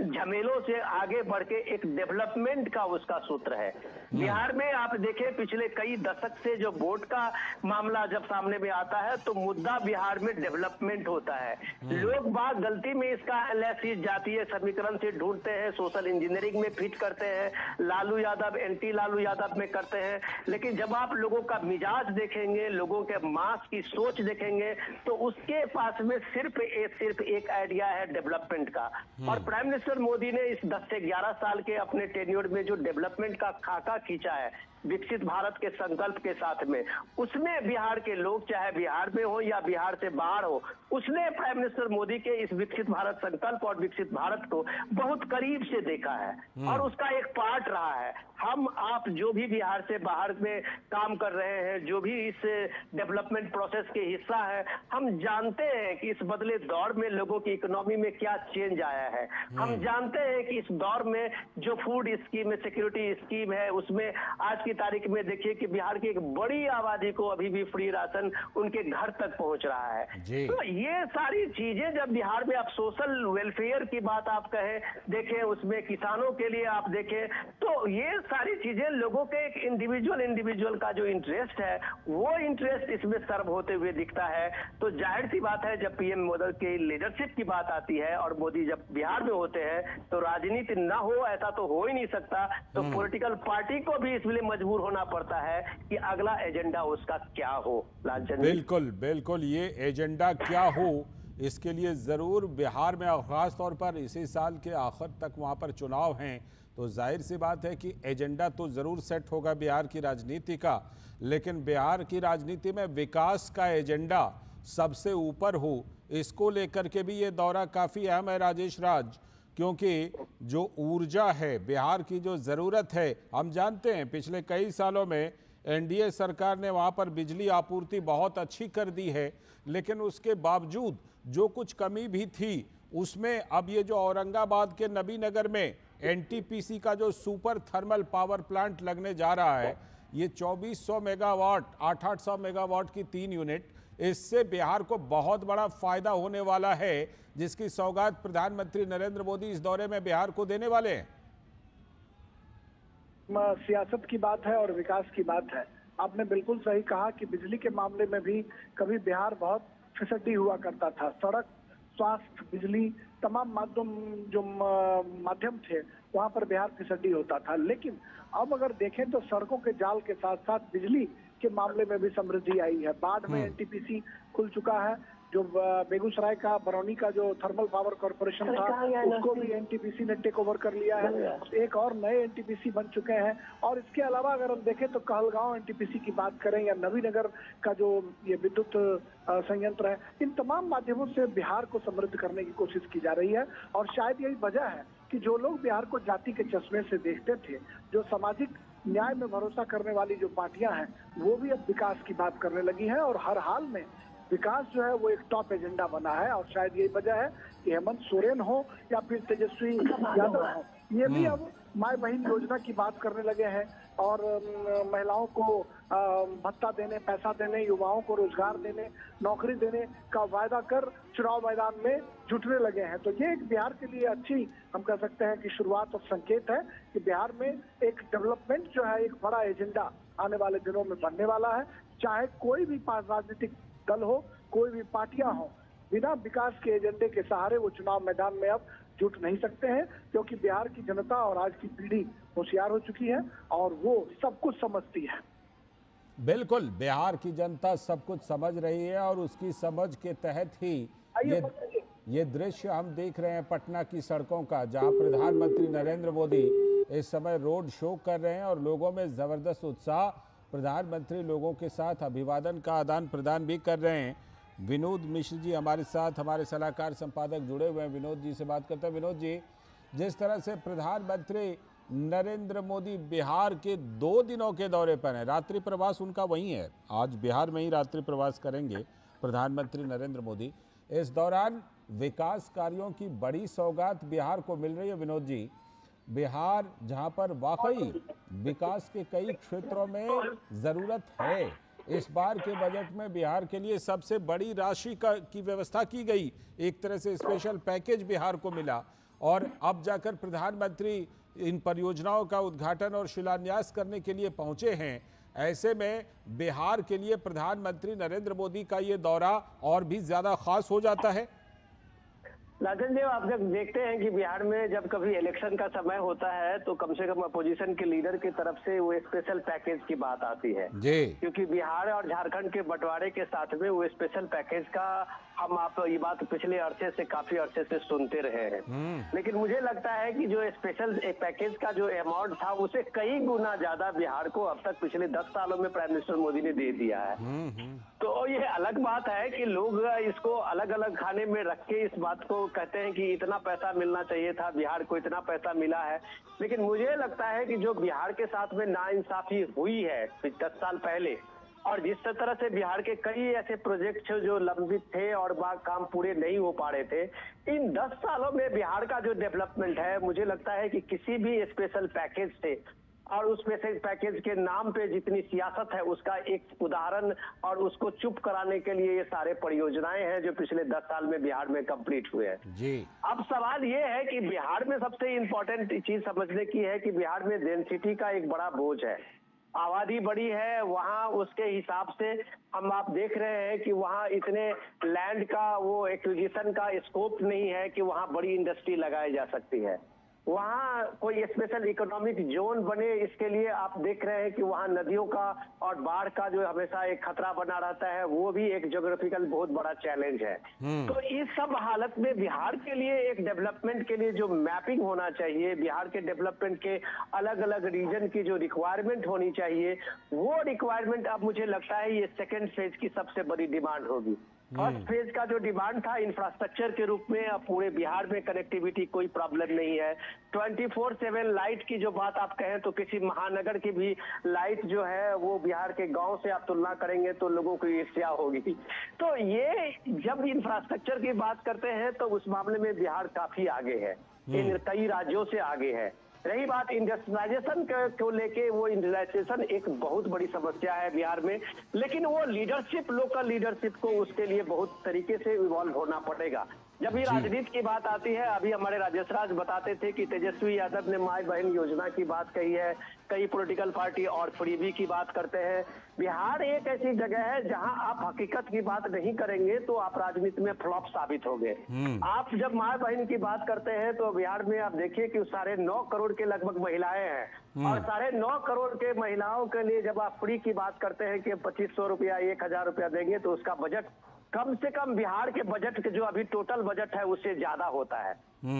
झमेलों से आगे बढ़ के एक डेवलपमेंट का उसका सूत्र है। बिहार में आप देखें पिछले कई दशक से जो वोट का मामला जब सामने में आता है तो मुद्दा बिहार में डेवलपमेंट होता है। लोग बात गलती में इसका एनालिसिस जातीय समीकरण से ढूंढते हैं, सोशल इंजीनियरिंग में फिट करते हैं, लालू यादव एंटी लालू यादव में करते हैं, लेकिन जब आप लोगों का मिजाज देखेंगे, लोगों के मास की सोच देखेंगे तो उसके पास में सिर्फ एक आइडिया है डेवलपमेंट का। और प्राइम मिनिस्टर मोदी ने इस 10 से 11 साल के अपने टेन्योर में जो डेवलपमेंट का खाका खींचा है, विकसित भारत के संकल्प के साथ में, उसने बिहार के लोग, चाहे बिहार में हो या बिहार से बाहर हो, उसने प्राइम मिनिस्टर मोदी के इस विकसित भारत संकल्प और विकसित भारत को बहुत करीब से देखा है और उसका एक पार्ट रहा है। हम आप जो भी बिहार से बाहर में काम कर रहे हैं, जो भी इस डेवलपमेंट प्रोसेस के हिस्सा है, हम जानते हैं कि इस बदले दौर में लोगों की इकोनॉमी में क्या चेंज आया है। हम जानते हैं कि इस दौर में जो फूड स्कीम है, सिक्योरिटी स्कीम है, उसमें आज की तारीख में देखिए कि बिहार की एक बड़ी आबादी को अभी भी फ्री राशन उनके घर तक पहुंच रहा है। तो ये सारी चीजें जब बिहार में आप सोशल वेलफेयर की बात आप कहें, देखें उसमें किसानों के लिए आप देखें, तो ये सारी चीजें लोगों के एक इंडिविजुअल का जो इंटरेस्ट है, वो इंटरेस्ट इसमें सर्व होते हुए दिखता है। तो जाहिर सी बात है, जब पीएम मोदी की लीडरशिप की बात आती है और मोदी जब बिहार में होते हैं, तो राजनीति ना हो ऐसा तो हो ही नहीं सकता। तो पॉलिटिकल पार्टी को भी इसलिए मजबूर होना पड़ता है कि अगला एजेंडा उसका क्या हो। लालचंद, बिल्कुल बिल्कुल, ये एजेंडा क्या हो, इसके लिए ज़रूर बिहार में और ख़ास तौर पर इसी साल के आखिर तक वहाँ पर चुनाव हैं, तो जाहिर सी बात है कि एजेंडा तो ज़रूर सेट होगा बिहार की राजनीति का। लेकिन बिहार की राजनीति में विकास का एजेंडा सबसे ऊपर हो, इसको लेकर के भी ये दौरा काफ़ी अहम है राजेश राज, क्योंकि जो ऊर्जा है बिहार की, जो ज़रूरत है, हम जानते हैं पिछले कई सालों में एनडीए सरकार ने वहाँ पर बिजली आपूर्ति बहुत अच्छी कर दी है, लेकिन उसके बावजूद जो कुछ कमी भी थी उसमें अब ये जो औरंगाबाद के नबीनगर में एनटीपीसी का जो सुपर थर्मल पावर प्लांट लगने जा रहा है, ये 2400 मेगावाट 800 मेगावाट की 3 यूनिट, इससे बिहार को बहुत बड़ा फायदा होने वाला है, जिसकी सौगात प्रधानमंत्री नरेंद्र मोदी इस दौरे में बिहार को देने वाले हैं। सियासत की बात है और विकास की बात है। आपने बिल्कुल सही कहा कि बिजली के मामले में भी कभी बिहार बहुत फिसड्डी हुआ करता था। सड़क, स्वास्थ्य, बिजली, तमाम माध्यम थे, वहां पर बिहार फिसड्डी होता था। लेकिन अब अगर देखें तो सड़कों के जाल के साथ साथ बिजली के मामले में भी समृद्धि आई है। बाढ़ में एनटीपीसी खुल चुका है, जो बेगूसराय का बरौनी का जो थर्मल पावर कॉर्पोरेशन था, उसको भी एनटीपीसी ने टेक ओवर कर लिया है। एक और नए एनटीपीसी बन चुके हैं। और इसके अलावा अगर हम देखें तो कहलगांव एनटीपीसी की बात करें या नवीनगर का जो ये विद्युत संयंत्र है, इन तमाम माध्यमों से बिहार को समृद्ध करने की कोशिश की जा रही है। और शायद यही वजह है कि जो लोग बिहार को जाति के चश्मे से देखते थे, जो सामाजिक न्याय में भरोसा करने वाली जो पार्टियां हैं, वो भी अब विकास की बात करने लगी है। और हर हाल में विकास जो है वो एक टॉप एजेंडा बना है। और शायद यही वजह है कि हेमंत सोरेन हो या फिर तेजस्वी यादव हो, ये भी अब माय बहन योजना की बात करने लगे हैं और महिलाओं को भत्ता देने, पैसा देने, युवाओं को रोजगार देने, नौकरी देने का वायदा कर चुनाव मैदान में जुटने लगे हैं। तो ये एक बिहार के लिए अच्छी, हम कह सकते हैं कि शुरुआत और संकेत है कि बिहार में एक डेवलपमेंट जो है, एक बड़ा एजेंडा आने वाले दिनों में बनने वाला है। चाहे कोई भी राजनीतिक दल हो, कोई भी पार्टियां हो, बिना विकास के एजेंडे के सहारे वो चुनाव मैदान में अब जुट नहीं सकते हैं, क्योंकि बिहार की जनता और आज की पीढ़ी होशियार हो चुकी है और वो सब कुछ समझती है। बिल्कुल, बिहार की जनता सब कुछ समझ रही है और उसकी समझ के तहत ही ये दृश्य हम देख रहे हैं पटना की सड़कों का, जहां प्रधानमंत्री नरेंद्र मोदी इस समय रोड शो कर रहे हैं और लोगों में जबरदस्त उत्साह। प्रधानमंत्री लोगों के साथ अभिवादन का आदान प्रदान भी कर रहे हैं। विनोद मिश्र जी हमारे साथ, हमारे सलाहकार संपादक जुड़े हुए हैं, विनोद जी से बात करते हैं। विनोद जी, जिस तरह से प्रधानमंत्री नरेंद्र मोदी बिहार के 2 दिनों के दौरे पर हैं, रात्रि प्रवास उनका वहीं है, आज बिहार में ही रात्रि प्रवास करेंगे प्रधानमंत्री नरेंद्र मोदी। इस दौरान विकास कार्यों की बड़ी सौगात बिहार को मिल रही है। विनोद जी, बिहार जहां पर वाकई विकास के कई क्षेत्रों में ज़रूरत है, इस बार के बजट में बिहार के लिए सबसे बड़ी राशि की व्यवस्था की गई, एक तरह से स्पेशल पैकेज बिहार को मिला और अब जाकर प्रधानमंत्री इन परियोजनाओं का उद्घाटन और शिलान्यास करने के लिए पहुंचे हैं। ऐसे में बिहार के लिए प्रधानमंत्री नरेंद्र मोदी का ये दौरा और भी ज़्यादा खास हो जाता है। लाजन जी, आप जब देखते हैं कि बिहार में जब कभी इलेक्शन का समय होता है तो कम से कम अपोजिशन के लीडर की तरफ से वो स्पेशल पैकेज की बात आती है जी, क्योंकि बिहार और झारखंड के बंटवारे के साथ में वो स्पेशल पैकेज का हम आप ये बात पिछले अरसे से काफी अरसे से सुनते रहे हैं, लेकिन मुझे लगता है कि जो स्पेशल पैकेज का जो अमाउंट था उसे कई गुना ज्यादा बिहार को अब तक पिछले 10 सालों में प्राइम मिनिस्टर मोदी ने दे दिया है। तो ये अलग बात है कि लोग इसको अलग अलग खाने में रख के इस बात को कहते हैं कि इतना पैसा मिलना चाहिए था, बिहार को इतना पैसा मिला है, लेकिन मुझे लगता है कि जो बिहार के साथ में नाइंसाफी हुई है 10 साल पहले, और जिस तरह से बिहार के कई ऐसे प्रोजेक्ट जो लंबित थे और काम पूरे नहीं हो पा रहे थे, इन 10 सालों में बिहार का जो डेवलपमेंट है, मुझे लगता है कि किसी भी स्पेशल पैकेज से और उस स्पेशल पैकेज के नाम पे जितनी सियासत है उसका एक उदाहरण और उसको चुप कराने के लिए ये सारे परियोजनाएं हैं जो पिछले 10 साल में बिहार में कंप्लीट हुए हैं जी। अब सवाल ये है कि बिहार में सबसे इम्पोर्टेंट चीज समझने की है कि बिहार में डेंसिटी का एक बड़ा बोझ है, आबादी बड़ी है वहाँ, उसके हिसाब से हम आप देख रहे हैं कि वहाँ इतने लैंड का वो एक्विजिशन का स्कोप नहीं है कि वहाँ बड़ी इंडस्ट्री लगाई जा सकती है, वहाँ कोई स्पेशल इकोनॉमिक जोन बने, इसके लिए आप देख रहे हैं कि वहाँ नदियों का और बाढ़ का जो हमेशा एक खतरा बना रहता है, वो भी एक ज्योग्राफिकल बहुत बड़ा चैलेंज है। तो इस सब हालत में बिहार के लिए एक डेवलपमेंट के लिए जो मैपिंग होना चाहिए, बिहार के डेवलपमेंट के अलग अलग रीजन की जो रिक्वायरमेंट होनी चाहिए, वो रिक्वायरमेंट अब मुझे लगता है ये सेकेंड फेज की सबसे बड़ी डिमांड होगी। फर्स्ट फेज का जो डिमांड था इंफ्रास्ट्रक्चर के रूप में, अब पूरे बिहार में कनेक्टिविटी कोई प्रॉब्लम नहीं है, 24/7 लाइट की जो बात आप कहें तो किसी महानगर की भी लाइट जो है वो बिहार के गांव से आप तुलना करेंगे तो लोगों को ईर्ष्या होगी। तो ये जब इंफ्रास्ट्रक्चर की बात करते हैं तो उस मामले में बिहार काफी आगे है, इन कई राज्यों से आगे है। रही बात इंडस्ट्रियलाइजेशन को लेके, वो इंडस्ट्रियलाइजेशन एक बहुत बड़ी समस्या है बिहार में, लेकिन वो लीडरशिप, लोकल लीडरशिप को उसके लिए बहुत तरीके से इवॉल्व होना पड़ेगा। जब भी राजनीति की बात आती है, अभी हमारे राजेश राज बताते थे कि तेजस्वी यादव ने माई बहन योजना की बात कही है, कई पॉलिटिकल पार्टी और फ्रीबी की बात करते हैं। बिहार एक ऐसी जगह है जहां आप हकीकत की बात नहीं करेंगे तो आप राजनीति में फ्लॉप साबित होंगे। आप जब माँ बहन की बात करते हैं तो बिहार में आप देखिए कि 9.5 करोड़ के लगभग महिलाएं हैं, और 9.5 करोड़ के महिलाओं के लिए जब आप फ्री की बात करते हैं कि 2500 रुपया 1000 रुपया देंगे तो उसका बजट कम से कम बिहार के बजट के जो अभी टोटल बजट है उससे ज्यादा होता है।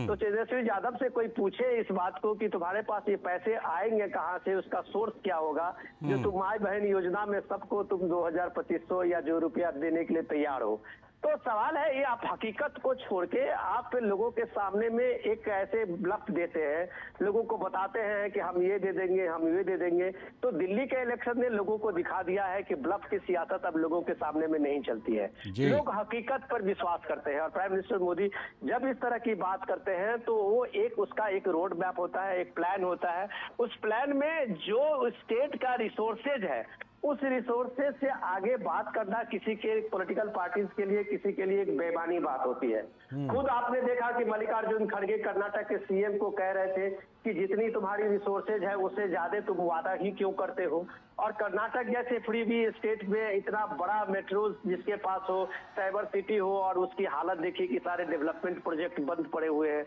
तो तेजस्वी यादव से कोई पूछे इस बात को कि तुम्हारे पास ये पैसे आएंगे कहाँ से, उसका सोर्स क्या होगा जो तुम माई बहन योजना में सबको तुम 2200 या जो रुपया देने के लिए तैयार हो। तो सवाल है, ये आप हकीकत को छोड़ के आप लोगों के सामने में एक ऐसे ब्लफ देते हैं, लोगों को बताते हैं कि हम ये दे देंगे, हम ये दे देंगे। तो दिल्ली के इलेक्शन ने लोगों को दिखा दिया है कि ब्लफ की सियासत अब लोगों के सामने में नहीं चलती है, लोग हकीकत पर विश्वास करते हैं। और प्राइम मिनिस्टर मोदी जब इस तरह की बात करते हैं तो वो उसका एक रोड मैप होता है, एक प्लान होता है, उस प्लान में जो स्टेट का रिसोर्सेज है उस रिसोर्सेज से आगे बात करना किसी के पॉलिटिकल पार्टीज के लिए, किसी के लिए एक बेईमानी बात होती है। खुद आपने देखा कि मल्लिकार्जुन खड़गे कर्नाटक के सीएम को कह रहे थे कि जितनी तुम्हारी रिसोर्सेज है उससे ज्यादा तुम वादा ही क्यों करते हो। और कर्नाटक जैसे फ्री भी स्टेट में इतना बड़ा मेट्रो जिसके पास हो, साइबर सिटी हो, और उसकी हालत देखिए कि सारे डेवलपमेंट प्रोजेक्ट बंद पड़े हुए हैं।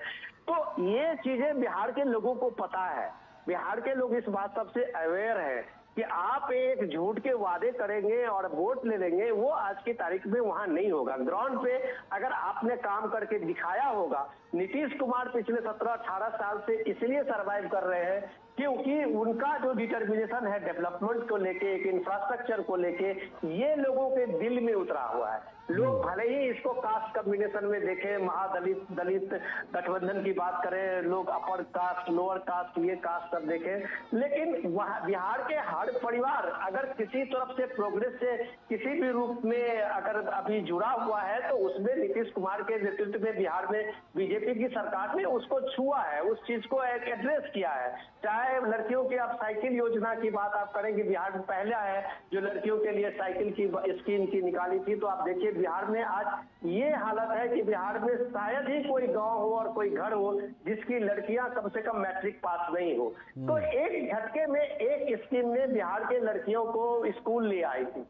तो ये चीजें बिहार के लोगों को पता है, बिहार के लोग इस बात सबसे अवेयर है कि आप एक झूठ के वादे करेंगे और वोट ले लेंगे, वो आज की तारीख में वहां नहीं होगा। ग्राउंड पे अगर आपने काम करके दिखाया होगा, नीतीश कुमार पिछले 17-18 साल से इसलिए सरवाइव कर रहे हैं क्योंकि उनका जो डिटर्मिनेशन है डेवलपमेंट को लेके, एक इंफ्रास्ट्रक्चर को लेके, ये लोगों के दिल में उतरा हुआ है। लोग भले ही इसको कास्ट कम्बिनेशन में देखें, महादलित दलित गठबंधन की बात करें, लोग अपर कास्ट, लोअर कास्ट, ये कास्ट सब देखें, लेकिन बिहार के हर परिवार अगर किसी तरफ से प्रोग्रेस से किसी भी रूप में अगर अभी जुड़ा हुआ है तो उसमें नीतीश कुमार के नेतृत्व में बिहार में बीजेपी की सरकार ने उसको छुआ है, उस चीज को एड्रेस किया है। चाहे लड़कियों की आप साइकिल योजना की बात आप करेंगे, बिहार में पहला है जो लड़कियों के लिए साइकिल की स्कीम की निकाली थी। तो आप देखिए बिहार में आज ये हालत है कि बिहार में शायद ही कोई गांव हो और कोई घर हो जिसकी लड़कियां कम से कम मैट्रिक पास नहीं हो। तो एक झटके में एक स्कीम ने बिहार के लड़कियों को स्कूल ले आई थी,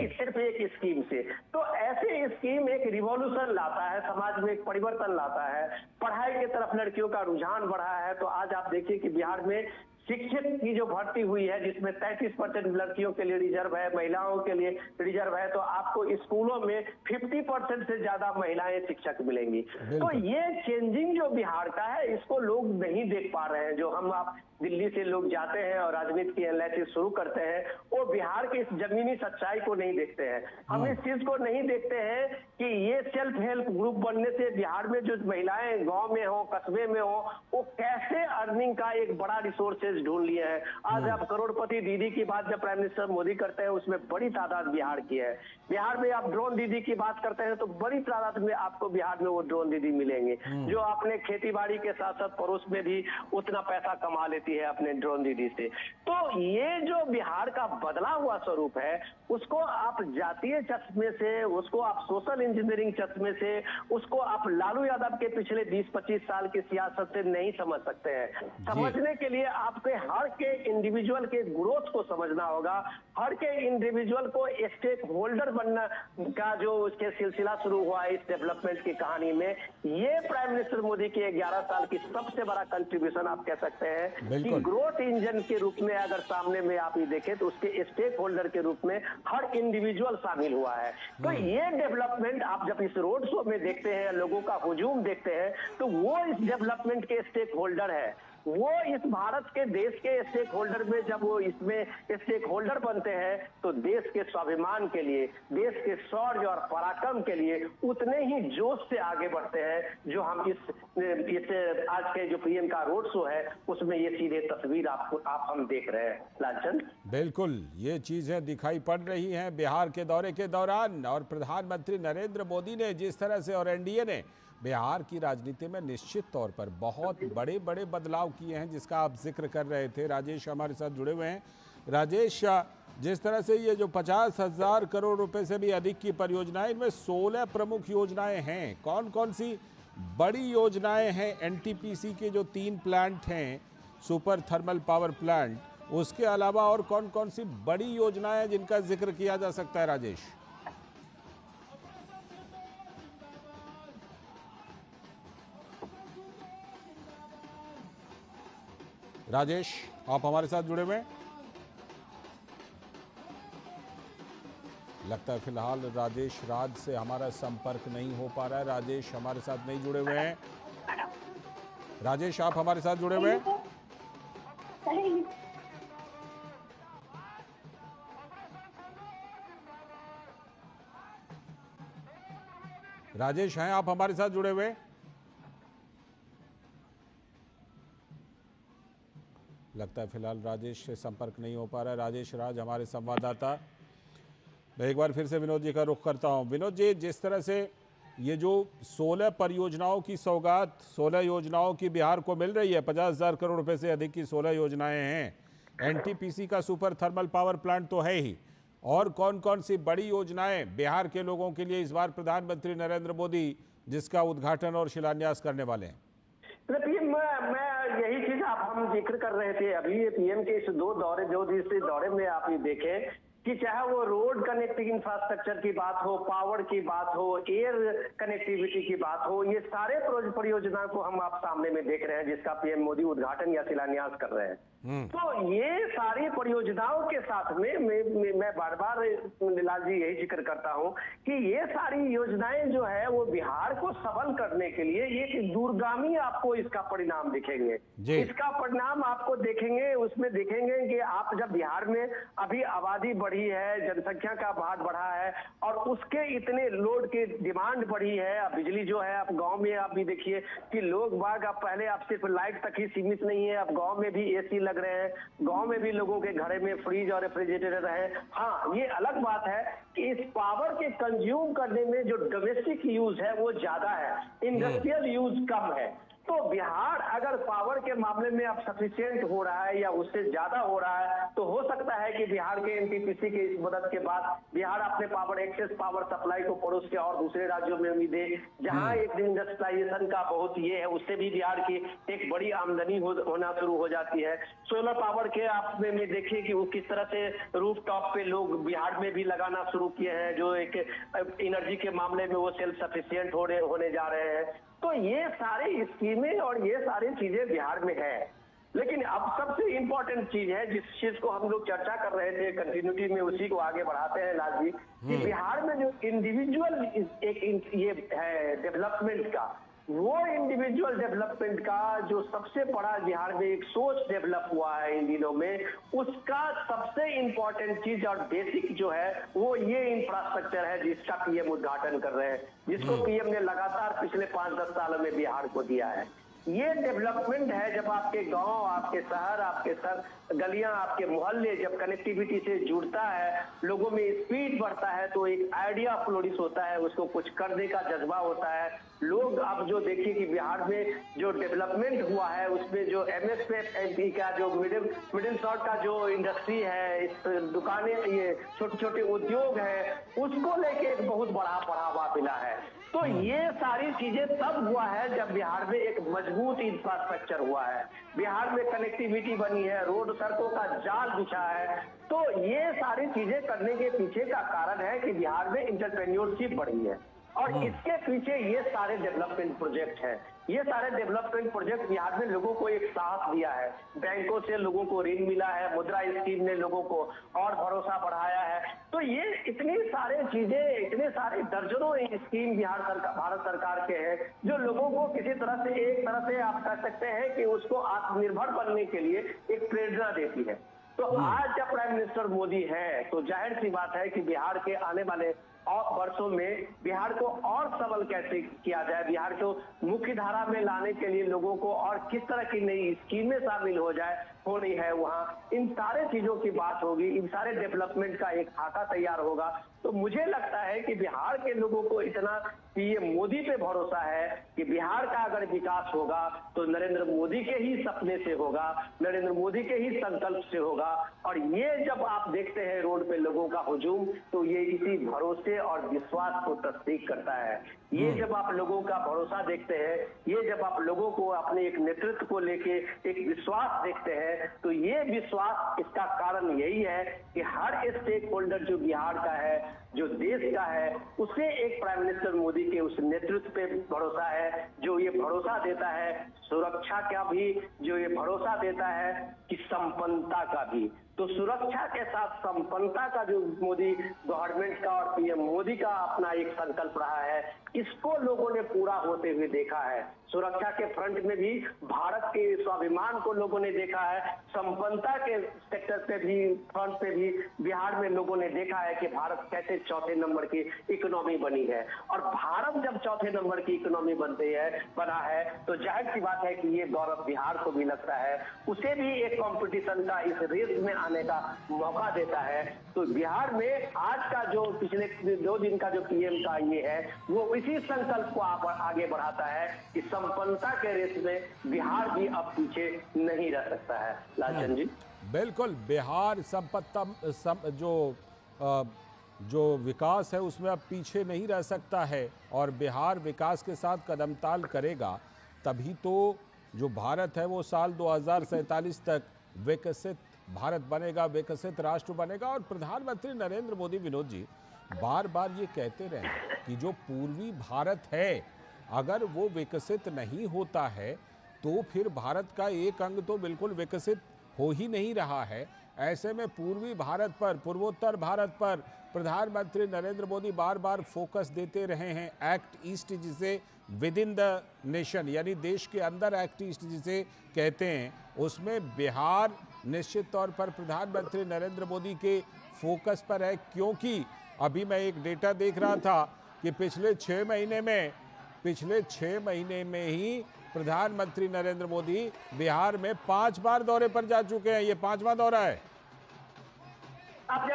सिर्फ एक स्कीम से। तो ऐसे स्कीम एक रिवॉल्यूशन लाता है, समाज में एक परिवर्तन लाता है, पढ़ाई की तरफ लड़कियों का रुझान बढ़ा है। तो आज आप देखिए कि बिहार में शिक्षक की जो भर्ती हुई है जिसमें 33% लड़कियों के लिए रिजर्व है, महिलाओं के लिए रिजर्व है, तो आपको स्कूलों में 50% से ज्यादा महिलाएं शिक्षक मिलेंगी। तो ये चेंजिंग जो बिहार का है इसको लोग नहीं देख पा रहे हैं। जो हम आप दिल्ली से लोग जाते हैं और राजनीति की एनालिसिस शुरू करते हैं, वो बिहार के इस जमीनी सच्चाई को नहीं देखते हैं। हम इस चीज को नहीं देखते हैं कि ये सेल्फ हेल्प ग्रुप बनने से बिहार में जो महिलाएं गांव में हो, कस्बे में हो, वो कैसे अर्निंग का एक बड़ा रिसोर्सेज ढूंढ लिए हैं। आज आप करोड़पति दीदी की बात जब प्राइम मिनिस्टर मोदी करते हैं उसमें बड़ी तादाद बिहार की है। बिहार में आप ड्रोन दीदी की बात करते हैं तो बड़ी तादाद में आपको बिहार में वो ड्रोन दीदी मिलेंगे जो आपने खेती बाड़ी के साथ साथ पड़ोस में भी उतना पैसा कमा लेती है अपने ड्रोन दीदी से। तो ये जो बिहार का बदला हुआ स्वरूप है उसको आप जातीय चश्मे से, उसको आप सोशल इंजीनियरिंग चश्मे से, उसको आप लालू यादव के पिछले 20-25 साल की सियासत से नहीं समझ सकते हैं। समझने के लिए आपके हर के इंडिविजुअल के ग्रोथ को समझना होगा, हर के इंडिविजुअल को स्टेक होल्डर बनना का जो उसके सिलसिला शुरू हुआ है इस डेवलपमेंट की कहानी में, ये प्राइम मिनिस्टर मोदी के 11 साल की सबसे बड़ा कंट्रीब्यूशन आप कह सकते हैं कि ग्रोथ इंजन के रूप में अगर सामने में आप ये देखें तो उसके स्टेक होल्डर के रूप में हर इंडिविजुअल शामिल हुआ है। तो ये डेवलपमेंट आप जब इस रोड शो में देखते हैं, लोगों का हुजूम देखते हैं, तो वो इस डेवलपमेंट के स्टेक होल्डर है। वो इस भारत के देश के स्टेक होल्डर में जब वो इसमें स्टेक होल्डर बनते हैं तो देश के स्वाभिमान के लिए, देश के शौर्य और पराक्रम के लिए उतने ही जोश से आगे बढ़ते हैं जो हम इस आज के जो पीएम का रोड शो है उसमें ये सीधे तस्वीर आप हम देख रहे हैं लालचंद। बिल्कुल ये चीजें दिखाई पड़ रही हैं बिहार के दौरे के दौरान, और प्रधानमंत्री नरेंद्र मोदी ने जिस तरह से और एनडीए ने बिहार की राजनीति में निश्चित तौर पर बहुत बड़े बड़े बदलाव किए हैं जिसका आप जिक्र कर रहे थे। राजेश हमारे साथ जुड़े हुए हैं। राजेश, जिस तरह से ये जो 50,000 करोड़ रुपए से भी अधिक की परियोजनाएं, इनमें 16 प्रमुख योजनाएं हैं। कौन कौन सी बड़ी योजनाएं हैं? एनटीपीसी के जो 3 प्लांट हैं, सुपर थर्मल पावर प्लांट, उसके अलावा और कौन कौन सी बड़ी योजनाएं हैं जिनका जिक्र किया जा सकता है? राजेश, आप हमारे साथ जुड़े हुए हैं? लगता है फिलहाल राजेश राज से हमारा संपर्क नहीं हो पा रहा है। राजेश हमारे साथ नहीं जुड़े हुए हैं। राजेश, आप हमारे साथ जुड़े हुए हैं? राजेश हैं आप हमारे साथ जुड़े हुए? लगता है फिलहाल राजेश से संपर्क नहीं हो पा रहा है। राजेश राज हमारे संवाददाता। मैं एक बार फिर से विनोद जी का रुख करता हूं। विनोद जी, जिस तरह से ये जो 16 परियोजनाओं की सौगात, 16 योजनाओं की बिहार को मिल रही है, 50,000 करोड़ रुपए से अधिक की 16 योजनाएं हैं। एनटीपीसी का सुपर थर्मल पावर प्लांट तो है ही, और कौन कौन सी बड़ी योजनाएं बिहार के लोगों के लिए इस बार प्रधानमंत्री नरेंद्र मोदी जिसका उद्घाटन और शिलान्यास करने वाले हैं? मैं यही चीज हम जिक्र कर रहे थे अभी पीएम के इस 2 दिवसीय दौरे में आप ये देखें कि चाहे वो रोड कनेक्टिंग इंफ्रास्ट्रक्चर की बात हो, पावर की बात हो, एयर कनेक्टिविटी की बात हो, ये सारे परियोजनाओं को हम आप सामने में देख रहे हैं जिसका पीएम मोदी उद्घाटन या शिलान्यास कर रहे हैं। तो ये सारी परियोजनाओं के साथ में मैं बार बार लाल जी यही जिक्र करता हूं कि ये सारी योजनाएं जो है वो बिहार को सबल करने के लिए एक दूरगामी आपको इसका परिणाम दिखेंगे। इसका परिणाम आपको देखेंगे, उसमें देखेंगे कि आप जब बिहार में अभी आबादी बढ़ी है, जनसंख्या का भार बढ़ा है और उसके इतने लोड की डिमांड बढ़ी है। अब बिजली जो है, अब गाँव में आप भी देखिए कि लोग बाग अब पहले आप सिर्फ लाइट तक ही सीमित नहीं है, अब गाँव में भी एसी लग रहे हैं, गांव में भी लोगों के घरे में फ्रिज और रेफ्रिजरेटर है। हाँ, ये अलग बात है कि इस पावर के कंज्यूम करने में जो डोमेस्टिक यूज है वो ज्यादा है, इंडस्ट्रियल यूज कम है। तो बिहार अगर पावर के मामले में अब सफिशिएंट हो रहा है या उससे ज्यादा हो रहा है तो हो सकता है कि बिहार के एनटीपीसी की इस मदद के बाद बिहार अपने पावर एक्सेस पावर सप्लाई को पड़ोस के और दूसरे राज्यों में भी दे, जहां एक इंडस्ट्रियलाइजेशन का बहुत ये है, उससे भी बिहार की एक बड़ी आमदनी होना शुरू हो जाती है। सोलर पावर के आप में देखिए कि वो किस तरह से रूफ टॉप पे लोग बिहार में भी लगाना शुरू किए हैं, जो एक एनर्जी के मामले में वो सेल्फ सफिशिएंट होने जा रहे हैं। तो ये सारी स्कीमें और ये सारी चीजें बिहार में है, लेकिन अब सबसे इम्पोर्टेंट चीज है, जिस चीज को हम लोग चर्चा कर रहे थे कंटिन्यूटी में, उसी को आगे बढ़ाते हैं लाल जी, कि बिहार में जो इंडिविजुअल एक ये है डेवलपमेंट का, वो इंडिविजुअल डेवलपमेंट का जो सबसे बड़ा बिहार में एक सोच डेवलप हुआ है इन दिनों में, उसका सबसे इम्पोर्टेंट चीज और बेसिक जो है वो ये इंफ्रास्ट्रक्चर है जिसका पीएम उद्घाटन कर रहे हैं, जिसको पीएम ने लगातार पिछले 5-10 सालों में बिहार को दिया है। ये डेवलपमेंट है, जब आपके गांव, आपके शहर, आपके गलियां, आपके मोहल्ले जब कनेक्टिविटी से जुड़ता है, लोगों में स्पीड बढ़ता है, तो एक आइडिया फ्लोरिश होता है, उसको कुछ करने का जज्बा होता है। लोग अब जो देखिए कि बिहार में जो डेवलपमेंट हुआ है, उसमें जो एमएसपी का जो मिडिल शॉर्ट का जो इंडस्ट्री है, इस दुकानें, ये छोटे छोटे उद्योग है, उसको लेके एक बहुत बड़ा बढ़ावा मिला है। तो ये सारी चीजें तब हुआ है जब बिहार में एक मजबूत इंफ्रास्ट्रक्चर हुआ है, बिहार में कनेक्टिविटी बनी है, रोड सड़कों का जाल बिछा है। तो ये सारी चीजें करने के पीछे का कारण है कि बिहार में एंटरप्रेन्योरशिप बढ़ी है, और इसके पीछे ये सारे डेवलपमेंट प्रोजेक्ट हैं। ये सारे डेवलपमेंट प्रोजेक्ट बिहार में लोगों को एक साथ दिया है, बैंकों से लोगों को ऋण मिला है, मुद्रा स्कीम ने लोगों को और भरोसा बढ़ाया है। तो ये इतनी सारे चीजें, इतने सारे दर्जनों स्कीम भारत सरकार के हैं, जो लोगों को किसी तरह से, एक तरह से आप कह सकते हैं कि उसको आत्मनिर्भर बनने के लिए एक प्रेरणा देती है। तो आज जब प्राइम मिनिस्टर मोदी है, तो जाहिर सी बात है कि बिहार के आने वाले और वर्षों में बिहार को और सबल कैसे किया जाए, बिहार को मुख्य धारा में लाने के लिए लोगों को और किस तरह की नई स्कीमें शामिल हो रही है वहाँ, इन सारे चीजों की बात होगी, इन सारे डेवलपमेंट का एक खाका तैयार होगा। तो मुझे लगता है कि बिहार के लोगों को इतना पीएम मोदी पे भरोसा है कि बिहार का अगर विकास होगा तो नरेंद्र मोदी के ही सपने से होगा, नरेंद्र मोदी के ही संकल्प से होगा। और ये जब आप देखते हैं रोड पे लोगों का हुजूम, तो ये इसी भरोसे और विश्वास को तस्दीक करता है। ये जब आप लोगों का भरोसा देखते हैं, ये जब आप लोगों को अपने एक नेतृत्व को लेके एक विश्वास देखते हैं, तो ये विश्वास, इसका कारण यही है कि हर स्टेक होल्डर जो बिहार का है, जो देश का है, उसे एक प्राइम मिनिस्टर मोदी के उस नेतृत्व पे भरोसा है, जो ये भरोसा देता है सुरक्षा का भी, जो ये भरोसा देता है कि संपन्नता का भी। तो सुरक्षा के साथ संपन्नता का जो मोदी गवर्नमेंट का और पीएम मोदी का अपना एक संकल्प रहा है, इसको लोगों ने पूरा होते हुए देखा है। सुरक्षा के फ्रंट में भी भारत के स्वाभिमान को लोगों ने देखा है, संपन्नता के सेक्टर पे भी, फ्रंट पे भी बिहार में लोगों ने देखा है कि भारत कैसे चौथे नंबर की इकोनॉमी बनी है। और भारत जब चौथे नंबर की इकोनॉमी बना है, तो जाहिर सी बात है कि ये गौरव बिहार को भी लगता है, उसे भी एक कंपटीशन का, इस रेस में आने का मौका देता है। तो बिहार में आज का जो पिछले 2 दिन का जो पीएम का ये है, वो इसी संकल्प को आगे बढ़ाता है कि संपन्नता के रेस में बिहार भी अब पीछे नहीं रह सकता है। लालचंद जी, बिल्कुल, बिहार जो विकास है उसमें अब पीछे नहीं रह सकता है, और बिहार विकास के साथ कदमताल करेगा, तभी तो जो भारत है वो साल 2047 तक विकसित भारत बनेगा, विकसित राष्ट्र बनेगा। और प्रधानमंत्री नरेंद्र मोदी, विनोद जी, बार बार ये कहते रहे कि जो पूर्वी भारत है, अगर वो विकसित नहीं होता है तो फिर भारत का एक अंग तो बिल्कुल विकसित हो ही नहीं रहा है। ऐसे में पूर्वी भारत पर, पूर्वोत्तर भारत पर प्रधानमंत्री नरेंद्र मोदी बार बार फोकस देते रहे हैं। एक्ट ईस्ट जिसे विद इन द नेशन, यानी देश के अंदर एक्ट ईस्ट जिसे कहते हैं, उसमें बिहार निश्चित तौर पर प्रधानमंत्री नरेंद्र मोदी के फोकस पर है। क्योंकि अभी मैं एक डेटा देख रहा था कि पिछले 6 महीने में ही प्रधानमंत्री नरेंद्र मोदी बिहार में 5 बार दौरे पर जा चुके हैं। ये 5वां दौरा है। आप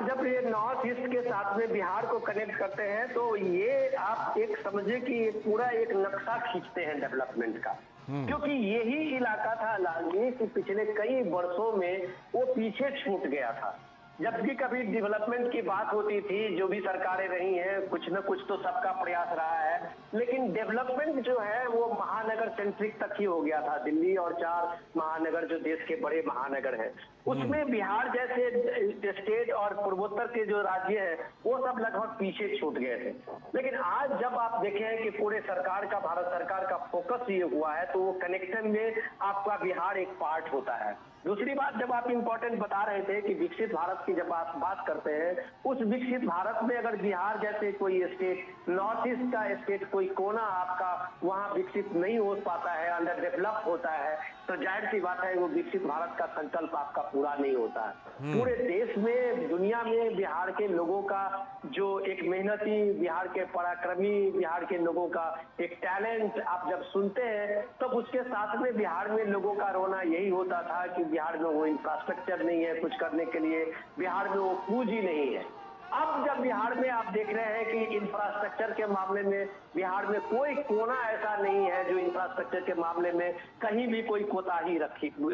जब ये नॉर्थ ईस्ट के साथ में बिहार को कनेक्ट करते हैं, तो ये आप एक समझिए कि पूरा एक नक्शा खींचते हैं डेवलपमेंट का। क्योंकि यही इलाका था लालजी कि पिछले कई वर्षों में वो पीछे छूट गया था। जब भी कभी डेवलपमेंट की बात होती थी, जो भी सरकारें रही हैं, कुछ न कुछ तो सबका प्रयास रहा है, लेकिन डेवलपमेंट जो है वो महानगर सेंट्रिक तक ही हो गया था। दिल्ली और 4 महानगर जो देश के बड़े महानगर हैं, उसमें बिहार जैसे स्टेट और पूर्वोत्तर के जो राज्य हैं, वो सब लगभग पीछे छूट गए थे। लेकिन आज जब आप देखें कि पूरे सरकार का, भारत सरकार का फोकस ये हुआ है, तो वो कनेक्शन में आपका बिहार एक पार्ट होता है। दूसरी बात, जब आप इम्पोर्टेंट बता रहे थे कि विकसित भारत की जब आप बात करते हैं, उस विकसित भारत में अगर बिहार जैसे कोई स्टेट, नॉर्थ ईस्ट का स्टेट, कोई कोना आपका वहां विकसित नहीं हो पाता है, अंडर डेवलप होता है, तो जाहिर सी बात है वो विकसित भारत का संकल्प आपका पूरा नहीं होता है। पूरे देश में, दुनिया में बिहार के लोगों का जो एक मेहनती, बिहार के पराक्रमी, बिहार के लोगों का एक टैलेंट आप जब सुनते हैं, तब उसके साथ में बिहार में लोगों का रोना यही होता था कि बिहार में वो इंफ्रास्ट्रक्चर नहीं है कुछ करने के लिए, बिहार में वो पूंजी नहीं है। अब जब बिहार में आप देख रहे हैं कि इंफ्रास्ट्रक्चर के मामले में बिहार में कोई कोना ऐसा नहीं है जो इंफ्रास्ट्रक्चर के मामले में कहीं भी कोई कोताही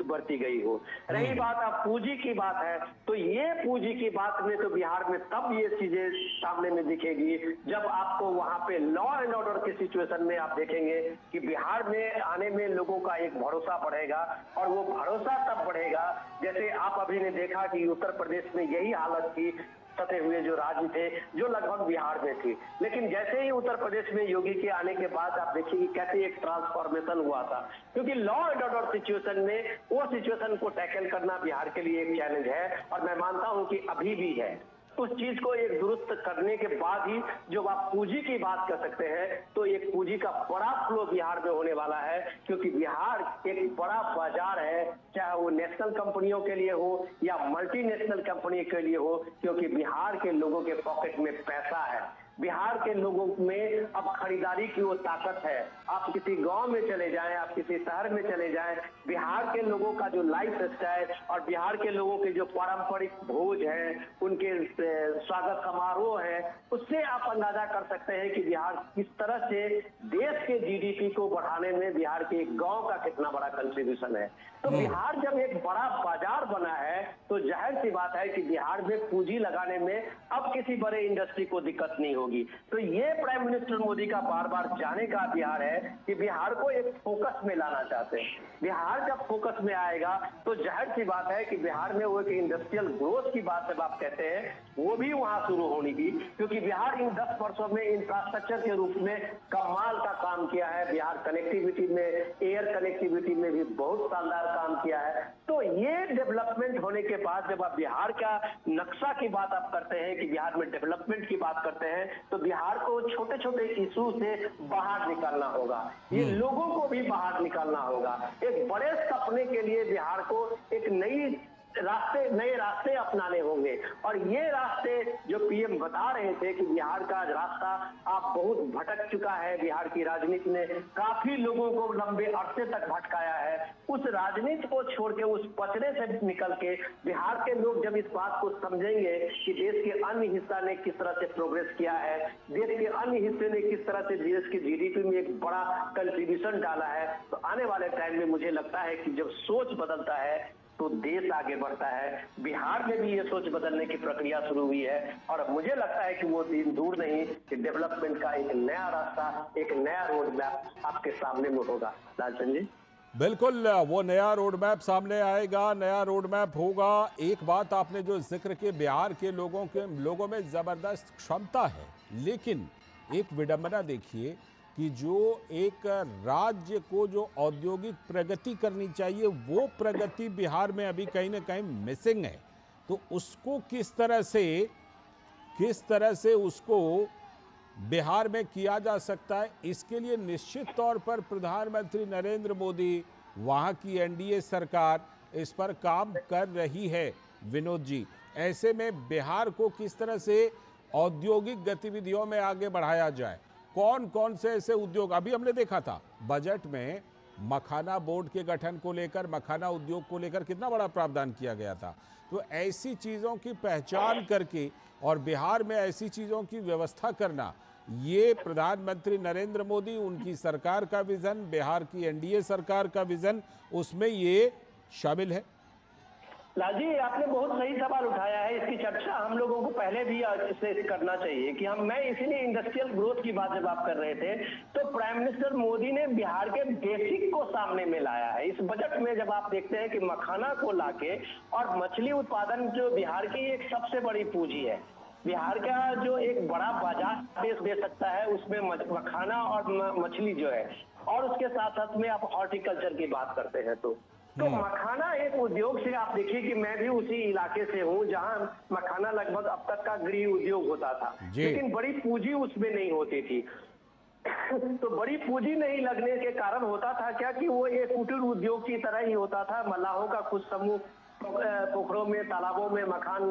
बरती गई हो। रही बात आप पूंजी की बात है, तो ये पूंजी की बात में तो बिहार में तब ये चीजें सामने में दिखेगी जब आपको वहां पे लॉ एंड ऑर्डर की सिचुएशन में आप देखेंगे कि बिहार में आने में लोगों का एक भरोसा बढ़ेगा। और वो भरोसा तब बढ़ेगा, जैसे आप अभी ने देखा कि उत्तर प्रदेश में यही हालत थी, सटे हुए जो राज्य थे, जो लगभग बिहार में थी। लेकिन जैसे ही उत्तर प्रदेश में योगी के आने के बाद आप देखिए कैसे एक ट्रांसफॉर्मेशन हुआ था, क्योंकि लॉ एंड ऑर्डर सिचुएशन में वो सिचुएशन को टैकल करना बिहार के लिए एक चैलेंज है, और मैं मानता हूं कि अभी भी है। उस चीज को एक दुरुस्त करने के बाद ही जब आप पूंजी की बात कर सकते हैं, तो एक पूंजी का बड़ा फ्लो बिहार में होने वाला है, क्योंकि बिहार एक बड़ा बाजार है, चाहे वो नेशनल कंपनियों के लिए हो या मल्टीनेशनल कंपनी के लिए हो, क्योंकि बिहार के लोगों के पॉकेट में पैसा है। बिहार के लोगों में अब खरीदारी की वो ताकत है। आप किसी गांव में चले जाएं, आप किसी शहर में चले जाएं, बिहार के लोगों का जो लाइफ स्टाइल और बिहार के लोगों के जो पारंपरिक भोज है, उनके स्वागत समारोह है, उससे आप अंदाजा कर सकते हैं कि बिहार किस तरह से देश के जीडीपी को बढ़ाने में बिहार के एक गांव का कितना बड़ा कंट्रीब्यूशन है। तो बिहार जब एक बड़ा बाजार बना है, तो जाहिर सी बात है कि बिहार में पूंजी लगाने में अब किसी बड़े इंडस्ट्री को दिक्कत नहीं होगी। तो ये प्राइम मिनिस्टर मोदी का बार बार जाने का बिहार है कि बिहार को एक फोकस में लाना चाहते हैं। बिहार जब फोकस में आएगा, तो जाहिर सी बात है कि बिहार में वो एक इंडस्ट्रियल ग्रोथ की बात जब आप कहते हैं, वो भी वहां शुरू होनी की, क्योंकि बिहार इन 10 वर्षों में इंफ्रास्ट्रक्चर के रूप में कमाल का काम किया है। बिहार कनेक्टिविटी में, एयर कनेक्टिविटी में भी बहुत शानदार काम किया है। तो ये डेवलपमेंट होने के बाद जब आप बिहार का नक्शा की बात आप करते हैं कि बिहार में डेवलपमेंट की बात करते हैं, तो बिहार को छोटे छोटे इशू से बाहर निकालना होगा। ये लोगों को भी बाहर निकालना होगा। एक बड़े सपने के लिए बिहार को एक नए रास्ते अपनाने होंगे। और ये रास्ते जो पीएम बता रहे थे कि बिहार का रास्ता आप बहुत भटक चुका है, बिहार की राजनीति ने काफी लोगों को लंबे अरसे तक भटकाया है, उस राजनीति को छोड़ के, उस पचड़े से निकल के बिहार के लोग जब इस बात को समझेंगे कि देश के अन्य हिस्सा ने किस तरह से प्रोग्रेस किया है, देश के अन्य हिस्से ने किस तरह से देश की जीडीपी में एक बड़ा कंट्रीब्यूशन डाला है, तो आने वाले टाइम में मुझे लगता है कि जब सोच बदलता है तो देश आगे बढ़ता है। बिहार में भी ये सोच बदलने की प्रक्रिया शुरू हुई है, और मुझे लगता है कि वो दिन दूर नहीं कि डेवलपमेंट का एक नया रास्ता, एक नया रोड मैप आपके सामने में होगा। लालचंद जी, बिल्कुल, वो नया रोड मैप सामने आएगा, नया रोड मैप होगा। एक बात आपने जो जिक्र की, बिहार के लोगों में जबरदस्त क्षमता है, लेकिन एक विडंबना देखिए कि जो एक राज्य को जो औद्योगिक प्रगति करनी चाहिए, वो प्रगति बिहार में अभी कहीं ना कहीं मिसिंग है। तो उसको किस तरह से उसको बिहार में किया जा सकता है, इसके लिए निश्चित तौर पर प्रधानमंत्री नरेंद्र मोदी, वहाँ की एनडीए सरकार इस पर काम कर रही है। विनोद जी, ऐसे में बिहार को किस तरह से औद्योगिक गतिविधियों में आगे बढ़ाया जाए? कौन कौन से ऐसे उद्योग, अभी हमने देखा था बजट में मखाना बोर्ड के गठन को लेकर, मखाना उद्योग को लेकर कितना बड़ा प्रावधान किया गया था। तो ऐसी चीज़ों की पहचान करके और बिहार में ऐसी चीज़ों की व्यवस्था करना, ये प्रधानमंत्री नरेंद्र मोदी, उनकी सरकार का विजन, बिहार की एनडीए सरकार का विजन, उसमें ये शामिल है। लालजी, आपने बहुत सही सवाल उठाया है। इसकी चर्चा हम लोगों को पहले भी इससे करना चाहिए कि मैं इसीलिए इंडस्ट्रियल ग्रोथ की बात जब आप कर रहे थे तो प्राइम मिनिस्टर मोदी ने बिहार के बेसिक को सामने में लाया है। इस बजट में जब आप देखते हैं कि मखाना को लाके और मछली उत्पादन जो बिहार की एक सबसे बड़ी पूंजी है, बिहार का जो एक बड़ा बाजार देश दे सकता है, उसमें मखाना और मछली जो है, और उसके साथ साथ में आप हॉर्टिकल्चर की बात करते हैं तो मखाना एक उद्योग से आप देखिए कि मैं भी उसी इलाके से हूं जहां मखाना लगभग अब तक का गृह उद्योग होता था, लेकिन बड़ी पूंजी उसमें नहीं होती थी। तो बड़ी पूंजी नहीं लगने के कारण होता था क्या कि वो एक कुटीर उद्योग की तरह ही होता था। मल्लाहों का कुछ समूह पोखरों में, तालाबों में मखान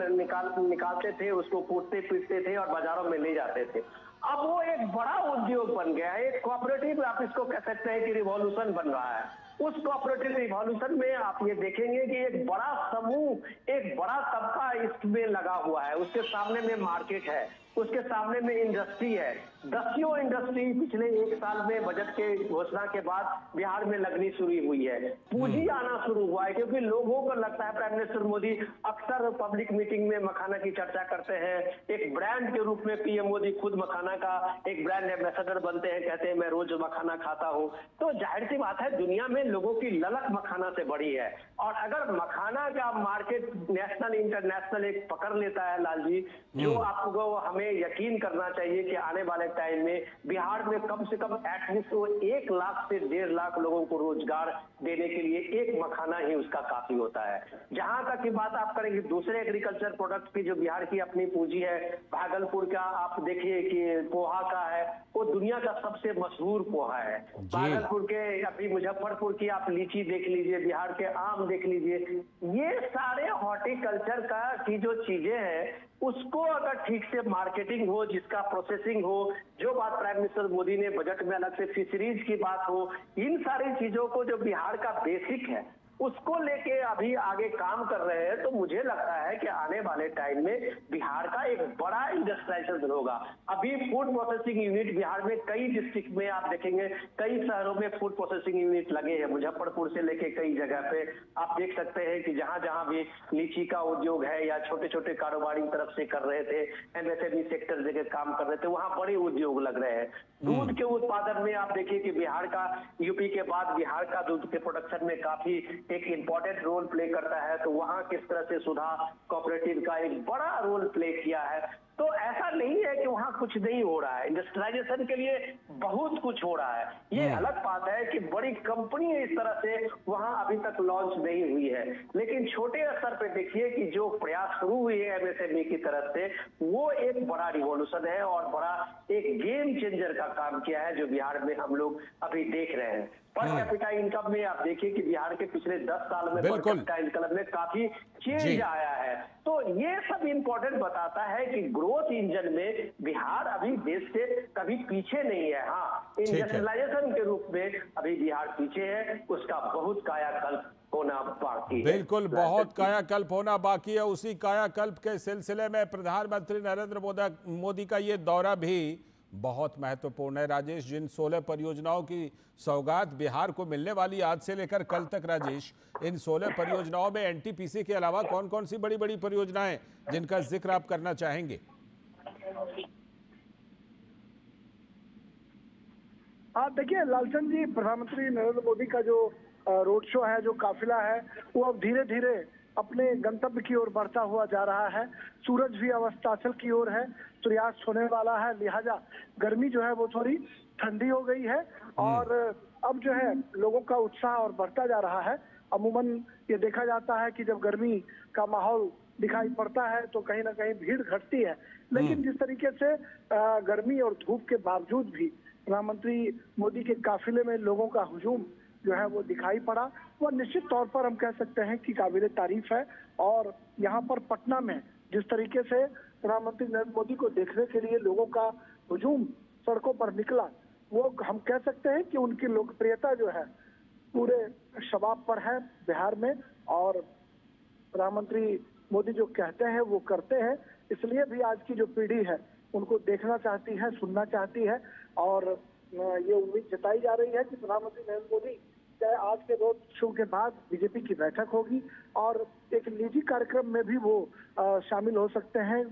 निकालते थे, उसको कूटते पीटते थे और बाजारों में ले जाते थे। अब वो एक बड़ा उद्योग बन गया है, एक कोऑपरेटिव, आप इसको कह सकते हैं कि रिवॉल्यूशन बन रहा है। उस कोऑपरेटिव रिवॉल्यूशन में आप ये देखेंगे कि एक बड़ा समूह, एक बड़ा तबका इसमें लगा हुआ है। उसके सामने में मार्केट है, उसके सामने में इंडस्ट्री है। दसियों इंडस्ट्री पिछले एक साल में बजट के घोषणा के बाद बिहार में लगनी शुरू हुई है। पूंजी आना शुरू हुआ है क्योंकि लोगों को लगता है, प्राइम मिनिस्टर मोदी अक्सर पब्लिक मीटिंग में मखाना की चर्चा करते हैं। एक ब्रांड के रूप में पीएम मोदी खुद मखाना का एक ब्रांड एम्बेसडर बनते हैं, कहते हैं मैं रोज मखाना खाता हूँ। तो जाहिर सी बात है, दुनिया में लोगों की ललक मखाना से बड़ी है। और अगर मखाना का मार्केट नेशनल इंटरनेशनल एक पकड़ लेता है लालजी, जो आपको हमें यकीन करना चाहिए कि आने वाले टाइम में बिहार में कम से कम एटलीस्ट 1 लाख से 1.5 लाख लोगों को रोजगार देने के लिए एक मखाना ही उसका काफी होता है। जहां तक की बात आप करेंगे दूसरे एग्रीकल्चर प्रोडक्ट की, जो बिहार की अपनी पूंजी है, भागलपुर का आप देखिए कि पोहा का है, वो दुनिया का सबसे मशहूर पोहा है। भागलपुर के, अभी मुजफ्फरपुर की आप लीची देख लीजिए, बिहार के आम देख लीजिए। ये सारे हॉर्टिकल्चर का की जो चीजें हैं, उसको अगर ठीक से मार्केटिंग हो, जिसका प्रोसेसिंग हो, जो बात प्राइम मिनिस्टर मोदी ने बजट में अलग से फिशरीज की बात हो, इन सारी चीजों को जो बिहार का बेसिक है उसको लेके अभी आगे काम कर रहे हैं, तो मुझे लगता है कि आने वाले टाइम में बिहार का एक बड़ा इंडस्ट्रियलाइजेशन होगा। अभी फूड प्रोसेसिंग यूनिट बिहार में कई डिस्ट्रिक्ट में आप देखेंगे, कई शहरों में फूड प्रोसेसिंग यूनिट लगे हैं। मुजफ्फरपुर से लेके कई जगह पे आप देख सकते हैं कि जहां जहां भी लीची का उद्योग है या छोटे छोटे कारोबारी तरफ से कर रहे थे, एमएसएमई सेक्टर जगह काम कर रहे थे, वहां बड़े उद्योग लग रहे हैं। दूध के उत्पादन में आप देखिए कि बिहार का, यूपी के बाद बिहार का दूध के प्रोडक्शन में काफी एक इंपॉर्टेंट रोल प्ले करता है। तो वहां किस तरह से सुधा कोऑपरेटिव का एक बड़ा रोल प्ले किया है। तो ऐसा नहीं है कि वहां कुछ नहीं हो रहा है, इंडस्ट्रियलाइजेशन के लिए बहुत कुछ हो रहा है। ये अलग बात है कि बड़ी कंपनी इस तरह से वहां अभी तक लॉन्च नहीं हुई है, लेकिन छोटे स्तर पे देखिए कि जो प्रयास शुरू हुए हैं एमएसएमई की तरफ से, वो एक बड़ा रिवॉल्यूशन है और बड़ा एक गेम चेंजर का काम किया है, जो बिहार में हम लोग अभी देख रहे हैं। पर कैपिटा इनकम में आप देखिए कि बिहार के पिछले 10 साल में पर कैपिटा इनकम में काफी चेंज आया है। तो ये सब इंपॉर्टेंट बताता है कि ग्रोथ इंजन में बिहार अभी देश से कभी पीछे नहीं है। हाँ, इंडस्ट्रियलाइजेशन के रूप में अभी बिहार पीछे है, उसका बहुत कायाकल्प होना बाकी है। बिल्कुल, बहुत कायाकल्प होना बाकी है। उसी कायाकल्प के सिलसिले में प्रधानमंत्री नरेंद्र मोदी का ये दौरा भी बहुत महत्वपूर्ण है। राजेश, जिन 16 परियोजनाओं की सौगात बिहार को मिलने वाली आज से लेकर कल तक, राजेश, इन 16 परियोजनाओं में एनटीपीसी के अलावा कौन कौन सी बड़ी बड़ी परियोजनाएं जिनका जिक्र आप करना चाहेंगे? देखिए लालचंद जी, प्रधानमंत्री नरेंद्र मोदी का जो रोड शो है, जो काफिला है, वो अब धीरे धीरे अपने गंतव्य की ओर बढ़ता हुआ जा रहा है। सूरज भी अब अस्ताचल की ओर है, सूर्यास्त होने वाला है, लिहाजा गर्मी जो है वो थोड़ी ठंडी हो गई है और अब जो है लोगों का उत्साह और बढ़ता जा रहा है। अमूमन ये देखा जाता है कि जब गर्मी का माहौल दिखाई पड़ता है तो कहीं ना कहीं भीड़ घटती है, लेकिन जिस तरीके से गर्मी और धूप के बावजूद भी प्रधानमंत्री मोदी के काफिले में लोगों का हुजूम जो है वो दिखाई पड़ा, वह निश्चित तौर पर हम कह सकते हैं कि काबिले तारीफ है। और यहाँ पर पटना में जिस तरीके से प्रधानमंत्री नरेंद्र मोदी को देखने के लिए लोगों का हुजूम सड़कों पर निकला, वो हम कह सकते हैं कि उनकी लोकप्रियता जो है पूरे शबाब पर है बिहार में। और प्रधानमंत्री मोदी जो कहते हैं वो करते हैं, इसलिए भी आज की जो पीढ़ी है उनको देखना चाहती है, सुनना चाहती है। और ये उम्मीद जताई जा रही है कि प्रधानमंत्री नरेंद्र मोदी आज के रोड शो के बाद बीजेपी की बैठक होगी और एक निजी कार्यक्रम में भी वो शामिल हो सकते हैं।